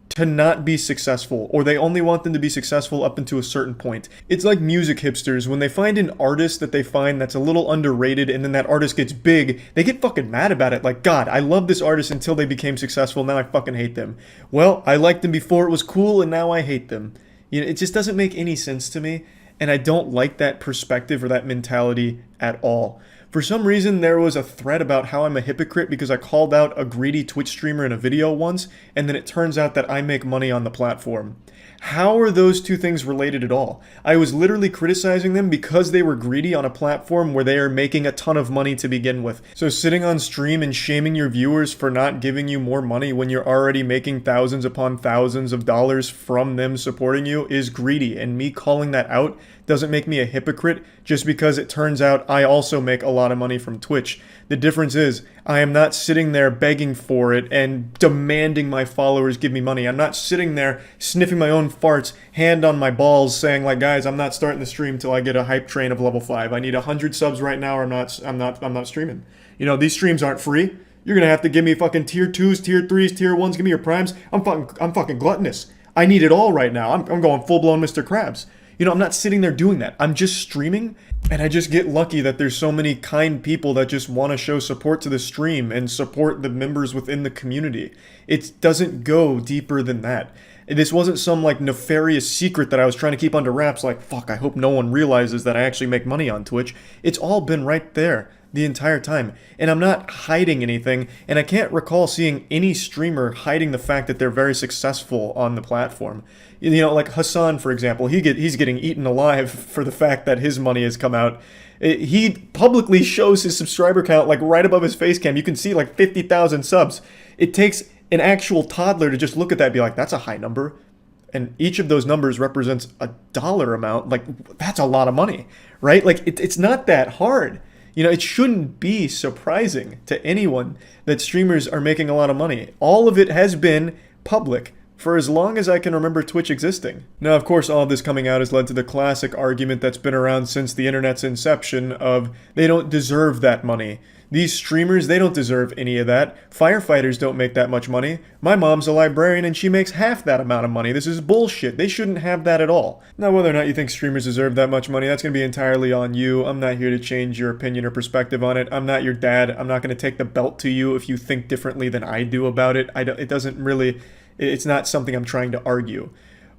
Speaker 1: to not be successful, or they only want them to be successful up until a certain point. It's like music hipsters. When they find an artist that they find that's a little underrated and then that artist gets big, they get fucking mad about it. Like, God, I love this artist until they became successful, now I fucking hate them. Well, I liked them before it was cool and now I hate them. It just doesn't make any sense to me, and I don't like that perspective or that mentality at all. For some reason, there was a thread about how I'm a hypocrite because I called out a greedy Twitch streamer in a video once, and then it turns out that I make money on the platform. How are those two things related at all? I was literally criticizing them because they were greedy on a platform where they are making a ton of money to begin with. So sitting on stream and shaming your viewers for not giving you more money when you're already making thousands upon thousands of dollars from them supporting you is greedy, and me calling that out doesn't make me a hypocrite just because it turns out I also make a lot of money from Twitch. The difference is I am not sitting there begging for it and demanding my followers give me money. I'm not sitting there sniffing my own farts, hand on my balls, saying like, guys, I'm not starting the stream till I get a hype train of level 5. I need 100 subs right now or I'm not streaming. You know, these streams aren't free. You're gonna have to give me fucking tier 2s, tier 3s, tier 1s, give me your primes. I'm fucking gluttonous. I need it all right now. I'm going full-blown Mr. Krabs. You know, I'm not sitting there doing that. I'm just streaming, and I just get lucky that there's so many kind people that just want to show support to the stream and support the members within the community. It doesn't go deeper than that. This wasn't some like nefarious secret that I was trying to keep under wraps like, fuck, I hope no one realizes that I actually make money on Twitch. It's all been right there the entire time, and I'm not hiding anything, and I can't recall seeing any streamer hiding the fact that they're very successful on the platform. You know, like Hassan, for example, he's getting eaten alive for the fact that his money has come out. He publicly shows his subscriber count like right above his face cam. You can see like 50,000 subs. It takes an actual toddler to just look at that and be like, that's a high number. And each of those numbers represents a dollar amount. Like, that's a lot of money, right? Like, it's not that hard. You know, it shouldn't be surprising to anyone that streamers are making a lot of money. All of it has been public for as long as I can remember Twitch existing. Now, of course, all of this coming out has led to the classic argument that's been around since the internet's inception of they don't deserve that money. These streamers, they don't deserve any of that. Firefighters don't make that much money. My mom's a librarian and she makes half that amount of money. This is bullshit. They shouldn't have that at all. Now, whether or not you think streamers deserve that much money, that's going to be entirely on you. I'm not here to change your opinion or perspective on it. I'm not your dad. I'm not going to take the belt to you if you think differently than I do about it. It doesn't really... It's not something I'm trying to argue.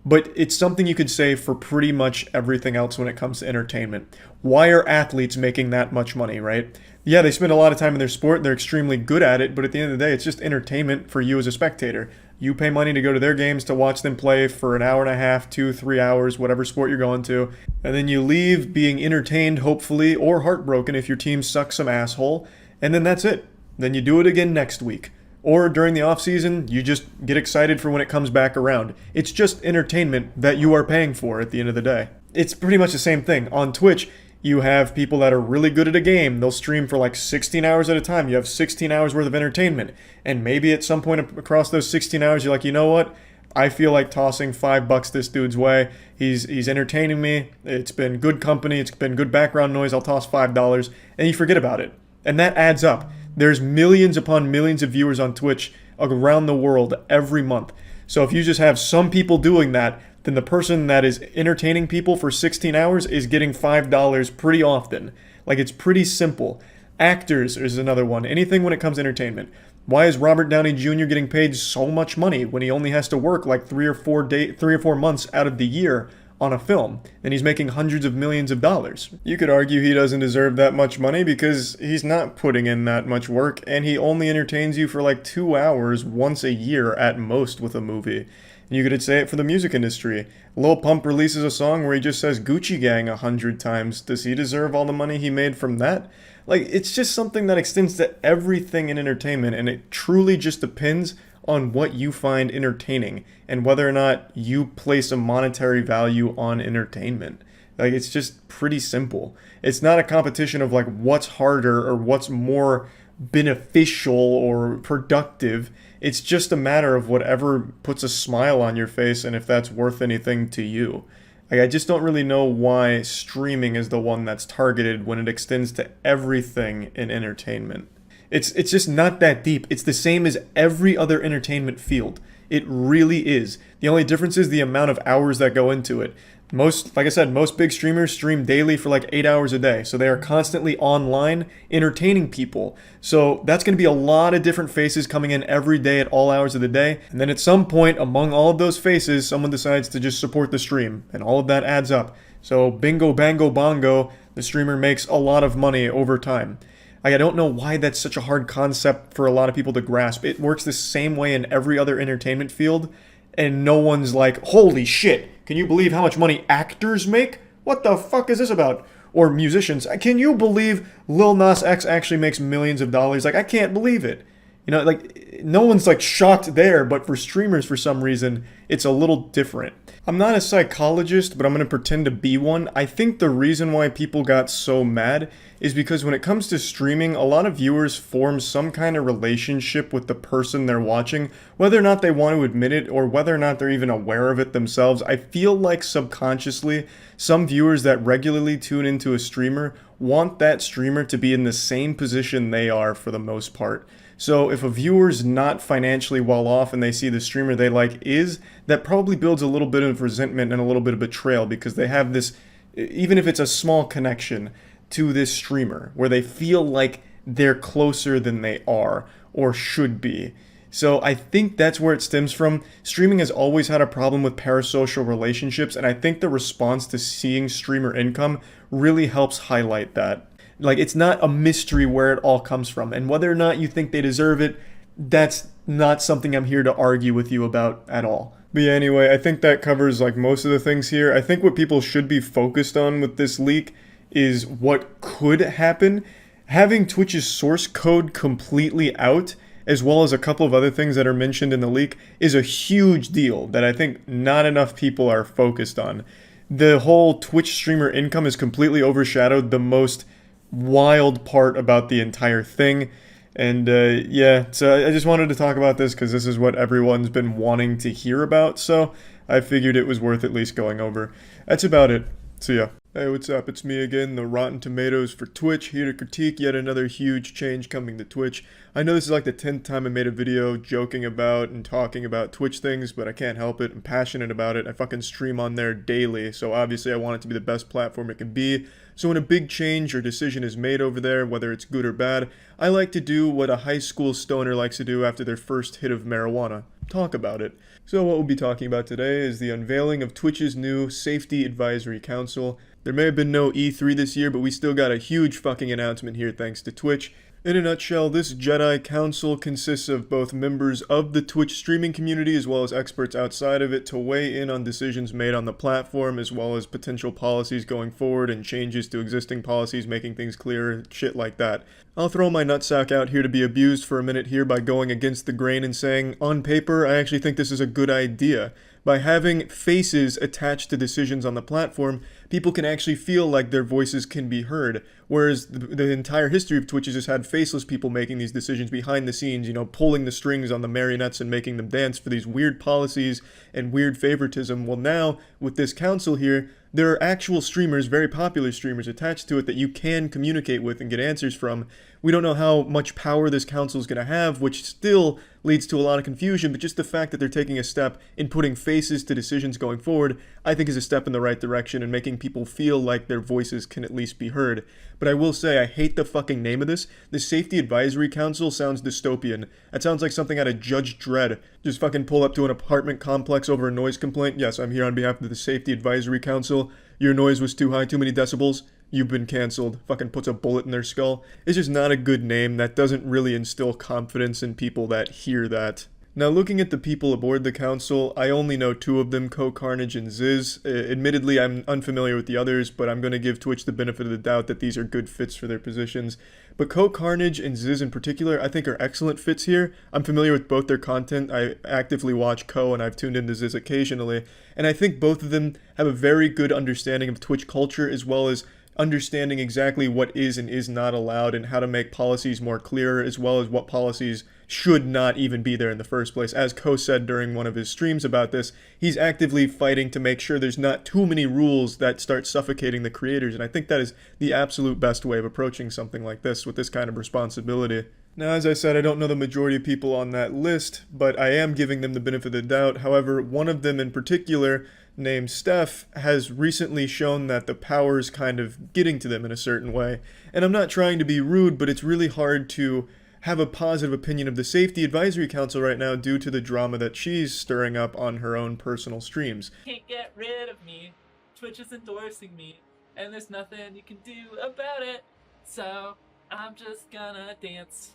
Speaker 1: But it's something you could say for pretty much everything else when it comes to entertainment. Why are athletes making that much money, right? Yeah, they spend a lot of time in their sport, they're extremely good at it, but at the end of the day, it's just entertainment for you as a spectator. You pay money to go to their games, to watch them play for an hour and a half, 2-3 hours, whatever sport you're going to, and then you leave being entertained, hopefully, or heartbroken if your team sucks some asshole, and then that's it. Then you do it again next week. Or during the off season, you just get excited for when it comes back around. It's just entertainment that you are paying for at the end of the day. It's pretty much the same thing. On Twitch, you have people that are really good at a game. They'll stream for like 16 hours at a time. You have 16 hours worth of entertainment. And maybe at some point across those 16 hours, you're like, you know what? I feel like tossing $5 this dude's way. He's entertaining me. It's been good company. It's been good background noise. I'll toss $5. And you forget about it. And that adds up. There's millions upon millions of viewers on Twitch around the world every month. So if you just have some people doing that, then the person that is entertaining people for 16 hours is getting $5 pretty often. Like, it's pretty simple. Actors is another one. Anything when it comes to entertainment. Why is Robert Downey Jr. getting paid so much money when he only has to work like 3 or 4 months out of the year on a film, and he's making hundreds of millions of dollars? You could argue he doesn't deserve that much money because he's not putting in that much work, and he only entertains you for like 2 hours once a year at most with a movie. You could say it for the music industry. Lil Pump releases a song where he just says Gucci Gang 100 times. Does he deserve all the money he made from that? Like, it's just something that extends to everything in entertainment, and it truly just depends on what you find entertaining and whether or not you place a monetary value on entertainment. Like, it's just pretty simple. It's not a competition of like what's harder or what's more beneficial or productive. It's just a matter of whatever puts a smile on your face and if that's worth anything to you. Like, I just don't really know why streaming is the one that's targeted when it extends to everything in entertainment. It's just not that deep. It's the same as every other entertainment field. It really is. The only difference is the amount of hours that go into it. Like I said, most big streamers stream daily for like 8 hours a day. So they are constantly online entertaining people. So that's going to be a lot of different faces coming in every day at all hours of the day. And then at some point among all of those faces, someone decides to just support the stream. And all of that adds up. So bingo bango bongo, the streamer makes a lot of money over time. I don't know why that's such a hard concept for a lot of people to grasp. It works the same way in every other entertainment field, and no one's like, holy shit, can you believe how much money actors make? What the fuck is this about? Or musicians. Can you believe Lil Nas X actually makes millions of dollars? Like, I can't believe it. You know, like, no one's like shocked there, but for streamers, for some reason, it's a little different. I'm not a psychologist, but I'm going to pretend to be one. I think the reason why people got so mad is because when it comes to streaming, a lot of viewers form some kind of relationship with the person they're watching, whether or not they want to admit it or whether or not they're even aware of it themselves. I feel like subconsciously, some viewers that regularly tune into a streamer want that streamer to be in the same position they are for the most part. So if a viewer's not financially well off and they see the streamer they like is, that probably builds a little bit of resentment and a little bit of betrayal because they have this, even if it's a small connection to this streamer, where they feel like they're closer than they are or should be. So I think that's where it stems from. Streaming has always had a problem with parasocial relationships, and I think the response to seeing streamer income really helps highlight that. Like, it's not a mystery where it all comes from, and whether or not you think they deserve it, that's not something I'm here to argue with you about at all. But yeah, anyway, I think that covers like most of the things here. I think what people should be focused on with this leak is what could happen. Having Twitch's source code completely out, as well as a couple of other things that are mentioned in the leak, is a huge deal that I think not enough people are focused on. The whole Twitch streamer income has completely overshadowed the most wild part about the entire thing. And yeah, so I just wanted to talk about this because this is what everyone's been wanting to hear about, so I figured it was worth at least going over. That's about it. See ya. Hey, what's up? It's me again, the Rotten Tomatoes for Twitch, here to critique yet another huge change coming to Twitch. I know this is like the 10th time I made a video joking about and talking about Twitch things, but I can't help it. I'm passionate about it. I fucking stream on there daily, so obviously I want it to be the best platform it can be. So when a big change or decision is made over there, whether it's good or bad, I like to do what a high school stoner likes to do after their first hit of marijuana. Talk about it. So what we'll be talking about today is the unveiling of Twitch's new Safety Advisory Council. There may have been no E3 this year, but we still got a huge fucking announcement here thanks to Twitch. In a nutshell, this Jedi Council consists of both members of the Twitch streaming community as well as experts outside of it to weigh in on decisions made on the platform as well as potential policies going forward and changes to existing policies, making things clearer, shit like that. I'll throw my nutsack out here to be abused for a minute here by going against the grain and saying, on paper, I actually think this is a good idea. By having faces attached to decisions on the platform, people can actually feel like their voices can be heard, whereas the entire history of Twitch has just had faceless people making these decisions behind the scenes, you know, pulling the strings on the marionettes and making them dance for these weird policies and weird favoritism. Well, now, with this council here, there are actual streamers, very popular streamers, attached to it that you can communicate with and get answers from. We don't know how much power this council is going to have, which still leads to a lot of confusion, but just the fact that they're taking a step in putting faces to decisions going forward, I think is a step in the right direction and making people feel like their voices can at least be heard. But I will say, I hate the fucking name of this. The Safety Advisory Council sounds dystopian. That sounds like something out of Judge Dredd. Just fucking pull up to an apartment complex over a noise complaint. Yes, I'm here on behalf of the Safety Advisory Council. Your noise was too high, too many decibels. You've been canceled. Fucking puts a bullet in their skull. It's just not a good name. That doesn't really instill confidence in people that hear that. Now, looking at the people aboard the council, I only know two of them, Carnage and Ziz. Admittedly, I'm unfamiliar with the others, but I'm going to give Twitch the benefit of the doubt that these are good fits for their positions. But Carnage and Ziz in particular, I think are excellent fits here. I'm familiar with both their content. I actively watch and I've tuned into Ziz occasionally. And I think both of them have a very good understanding of Twitch culture as well as understanding exactly what is and is not allowed and how to make policies more clear, as well as what policies should not even be there in the first place. As said during one of his streams about this, he's actively fighting to make sure there's not too many rules that start suffocating the creators, and I think that is the absolute best way of approaching something like this with this kind of responsibility. Now, as I said, I don't know the majority of people on that list, but I am giving them the benefit of the doubt. However, one of them in particular, named Steph, has recently shown that the power is kind of getting to them in a certain way. And I'm not trying to be rude, but it's really hard to have a positive opinion of the Safety Advisory Council right now due to the drama that she's stirring up on her own personal streams.
Speaker 5: Can't get rid of me. Twitch is endorsing me, and there's nothing you can do about it. So I'm just gonna dance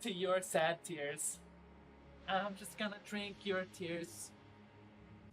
Speaker 5: to your sad tears. I'm just gonna drink your tears.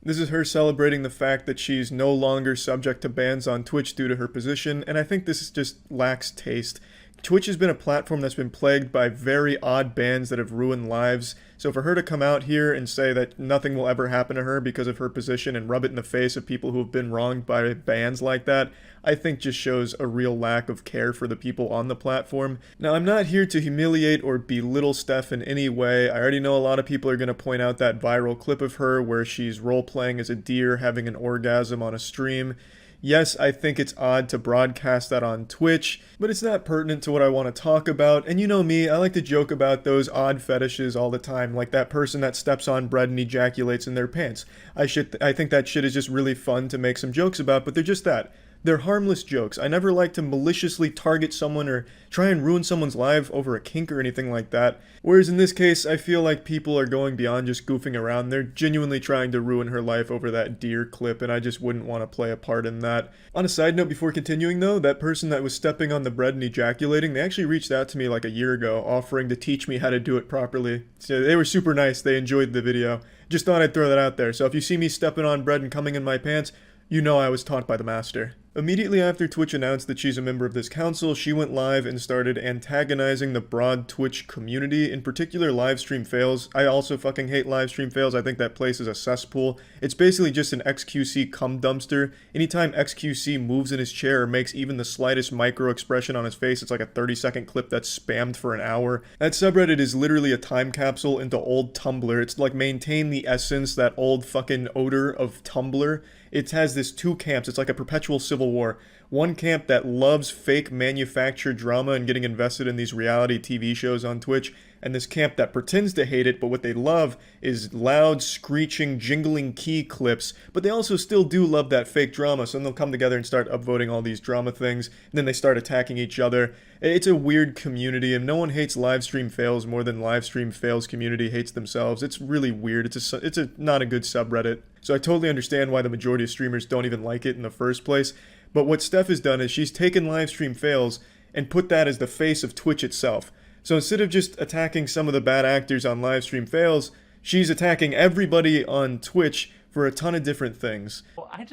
Speaker 1: This is her celebrating the fact that she's no longer subject to bans on Twitch due to her position, and I think this just lacks taste. Twitch has been a platform that's been plagued by very odd bans that have ruined lives, so for her to come out here and say that nothing will ever happen to her because of her position and rub it in the face of people who have been wronged by bans like that, I think just shows a real lack of care for the people on the platform. Now, I'm not here to humiliate or belittle Steph in any way. I already know a lot of people are going to point out that viral clip of her where she's role-playing as a deer having an orgasm on a stream. Yes, I think it's odd to broadcast that on Twitch, but it's not pertinent to what I want to talk about, and you know me, I like to joke about those odd fetishes all the time, like that person that steps on bread and ejaculates in their pants. I think that shit is just really fun to make some jokes about, but they're just that. They're harmless jokes. I never like to maliciously target someone or try and ruin someone's life over a kink or anything like that. Whereas in this case, I feel like people are going beyond just goofing around. They're genuinely trying to ruin her life over that deer clip, and I just wouldn't want to play a part in that. On a side note, before continuing though, that person that was stepping on the bread and ejaculating, they actually reached out to me like a year ago, offering to teach me how to do it properly. So they were super nice. They enjoyed the video. Just thought I'd throw that out there. So if you see me stepping on bread and coming in my pants, you know I was taught by the master. Immediately after Twitch announced that she's a member of this council, she went live and started antagonizing the broad Twitch community, in particular livestream fails. I also fucking hate livestream fails. I think that place is a cesspool. It's basically just an XQC cum dumpster. Anytime XQC moves in his chair or makes even the slightest micro expression on his face, it's like a 30-second clip that's spammed for an hour. That subreddit is literally a time capsule into old Tumblr. It's like maintain the essence, that old fucking odor of Tumblr. It has this two camps. It's like a perpetual civil war. One camp that loves fake manufactured drama and getting invested in these reality TV shows on Twitch, and this camp that pretends to hate it, but what they love is loud, screeching, jingling key clips, but they also still do love that fake drama, so then they'll come together and start upvoting all these drama things, and then they start attacking each other. It's a weird community, and no one hates livestream fails more than livestream fails community hates themselves. It's really weird. It's not a good subreddit. So I totally understand why the majority of streamers don't even like it in the first place. But what Steph has done is she's taken livestream fails and put that as the face of Twitch itself. So instead of just attacking some of the bad actors on livestream fails, she's attacking everybody on Twitch for a ton of different things.
Speaker 5: Well, I'm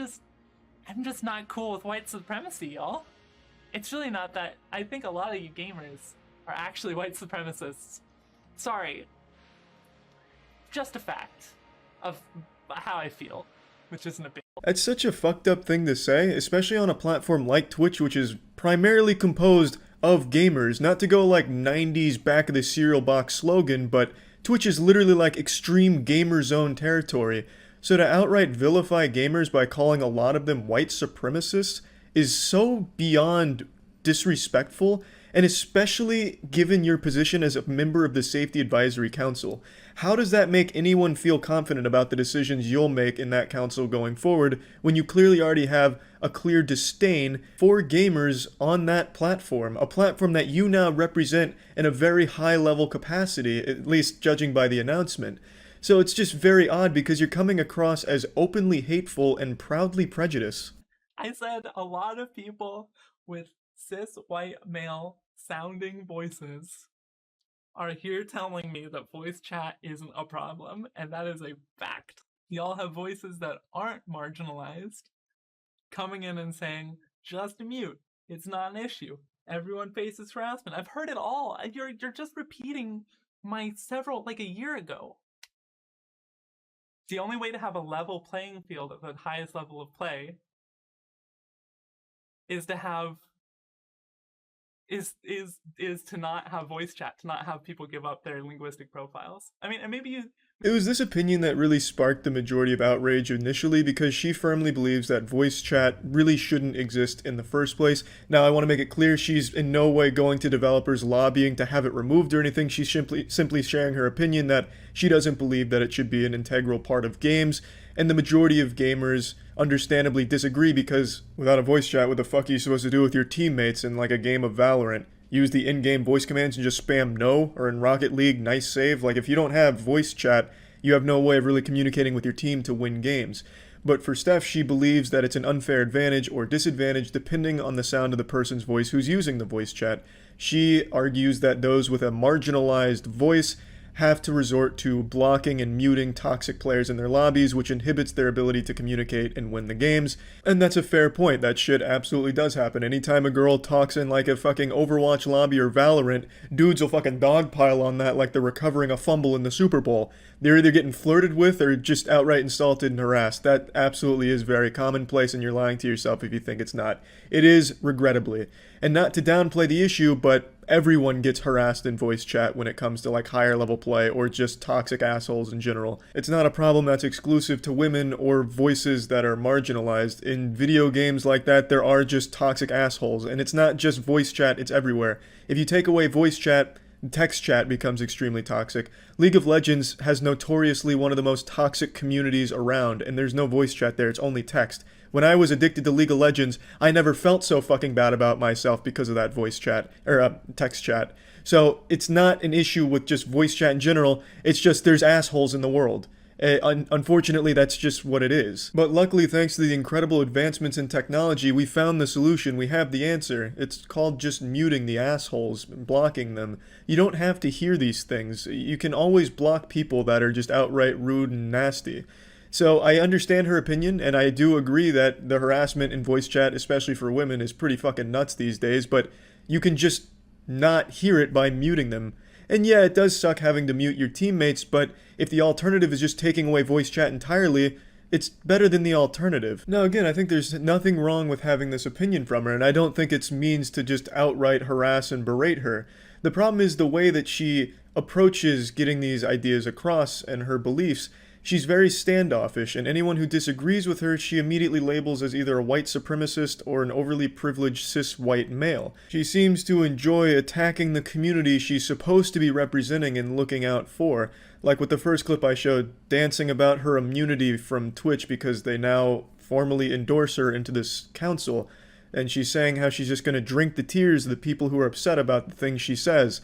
Speaker 5: just not cool with white supremacy, y'all. It's really not that. I think a lot of you gamers are actually white supremacists. Sorry. Just a fact of how I feel, which isn't a big.
Speaker 1: That's such a fucked up thing to say, especially on a platform like Twitch, which is primarily composed of gamers. Not to go like 90s back of the cereal box slogan, but Twitch is literally like extreme gamer zone territory. So to outright vilify gamers by calling a lot of them white supremacists is so beyond disrespectful, and especially given your position as a member of the Safety Advisory Council. How does that make anyone feel confident about the decisions you'll make in that council going forward when you clearly already have a clear disdain for gamers on that platform, a platform that you now represent in a very high level capacity, at least judging by the announcement? So it's just very odd because you're coming across as openly hateful and proudly prejudiced.
Speaker 5: I said a lot of people with cis white male sounding voices are here telling me that voice chat isn't a problem, and that is a fact. Y'all have voices that aren't marginalized coming in and saying, just mute, it's not an issue, everyone faces harassment. I've heard it all. You're just repeating my like a year ago. The only way to have a level playing field at the highest level of play is to have is to not have voice chat, to not have people give up their linguistic profiles. I mean, and maybe you.
Speaker 1: It was this opinion that really sparked the majority of outrage initially, because she firmly believes that voice chat really shouldn't exist in the first place. Now, I want to make it clear she's in no way going to developers lobbying to have it removed or anything. She's simply sharing her opinion that she doesn't believe that it should be an integral part of games, and the majority of gamers understandably disagree, because without a voice chat, what the fuck are you supposed to do with your teammates in like a game of Valorant? Use the in-game voice commands and just spam no? Or in Rocket League, nice save? Like, if you don't have voice chat, you have no way of really communicating with your team to win games. but for Steph, she believes that it's an unfair advantage or disadvantage depending on the sound of the person's voice who's using the voice chat. She argues that those with a marginalized voice have to resort to blocking and muting toxic players in their lobbies, which inhibits their ability to communicate and win the games. And that's a fair point. That shit absolutely does happen. Anytime a girl talks in like a fucking Overwatch lobby or Valorant, dudes will fucking dogpile on that like they're recovering a fumble in the Super Bowl. They're either getting flirted with or just outright insulted and harassed. That absolutely is very commonplace, and you're lying to yourself if you think it's not. It is, regrettably. And not to downplay the issue, but everyone gets harassed in voice chat when it comes to like higher level play or just toxic assholes in general. It's not a problem that's exclusive to women or voices that are marginalized. In video games like that, there are just toxic assholes, and it's not just voice chat, it's everywhere. If you take away voice chat, text chat becomes extremely toxic. League of Legends has notoriously one of the most toxic communities around, and there's no voice chat there, it's only text. When I was addicted to League of Legends, I never felt so fucking bad about myself because of that voice chat, or text chat. So it's not an issue with just voice chat in general, it's just there's assholes in the world. Unfortunately, that's just what it is. But luckily, thanks to the incredible advancements in technology, we found the solution. We have the answer. It's called just muting the assholes, blocking them. You don't have to hear these things. You can always block people that are just outright rude and nasty. So I understand her opinion, and I do agree that the harassment in voice chat, especially for women, is pretty fucking nuts these days, but you can just not hear it by muting them. And yeah, it does suck having to mute your teammates, but if the alternative is just taking away voice chat entirely, it's better than the alternative. Now again, I think there's nothing wrong with having this opinion from her, and I don't think it's means to just outright harass and berate her. The problem is the way that she approaches getting these ideas across and her beliefs. She's very standoffish, and anyone who disagrees with her, she immediately labels as either a white supremacist or an overly privileged cis white male. She seems to enjoy attacking the community she's supposed to be representing and looking out for, like with the first clip I showed, dancing about her immunity from Twitch because they now formally endorse her into this council, and she's saying how she's just going to drink the tears of the people who are upset about the things she says.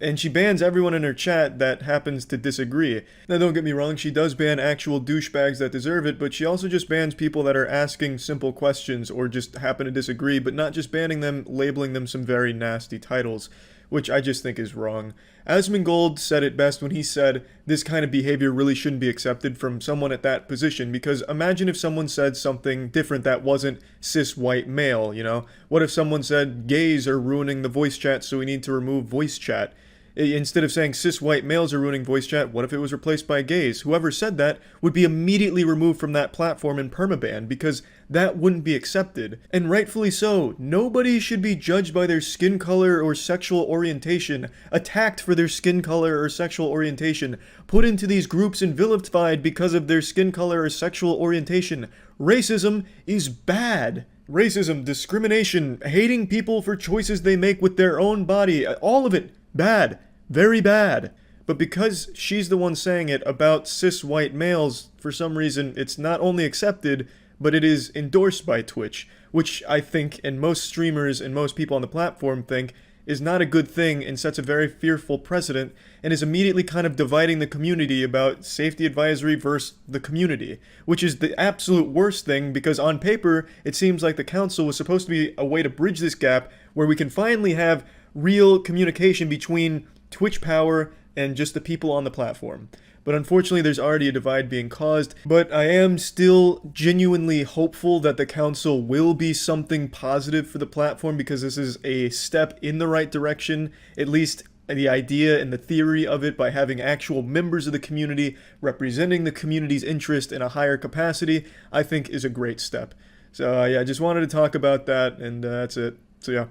Speaker 1: And she bans everyone in her chat that happens to disagree. Now don't get me wrong, she does ban actual douchebags that deserve it, but she also just bans people that are asking simple questions or just happen to disagree, but not just banning them, labeling them some very nasty titles, which I just think is wrong. Asmongold said it best when he said, this kind of behavior really shouldn't be accepted from someone at that position, because imagine if someone said something different that wasn't cis white male, you know? What if someone said, gays are ruining the voice chat, so we need to remove voice chat? Instead of saying cis white males are ruining voice chat, what if it was replaced by gays? Whoever said that would be immediately removed from that platform and permabanned, because that wouldn't be accepted. And rightfully so. Nobody should be judged by their skin color or sexual orientation, attacked for their skin color or sexual orientation, put into these groups and vilified because of their skin color or sexual orientation. Racism is bad. Racism, discrimination, hating people for choices they make with their own body, all of it, bad. Very bad. But because she's the one saying it about cis white males, for some reason it's not only accepted, but it is endorsed by Twitch, which I think, and most streamers and most people on the platform think, is not a good thing and sets a very fearful precedent, and is immediately kind of dividing the community about safety advisory versus the community, which is the absolute worst thing, because on paper, it seems like the council was supposed to be a way to bridge this gap where we can finally have real communication between Twitch power and just the people on the platform. But unfortunately, there's already a divide being caused. But I am still genuinely hopeful that the council will be something positive for the platform, because this is a step in the right direction, at least the idea and the theory of it, by having actual members of the community representing the community's interest in a higher capacity, I think is a great step. So yeah, I just wanted to talk about that, and that's it. So yeah.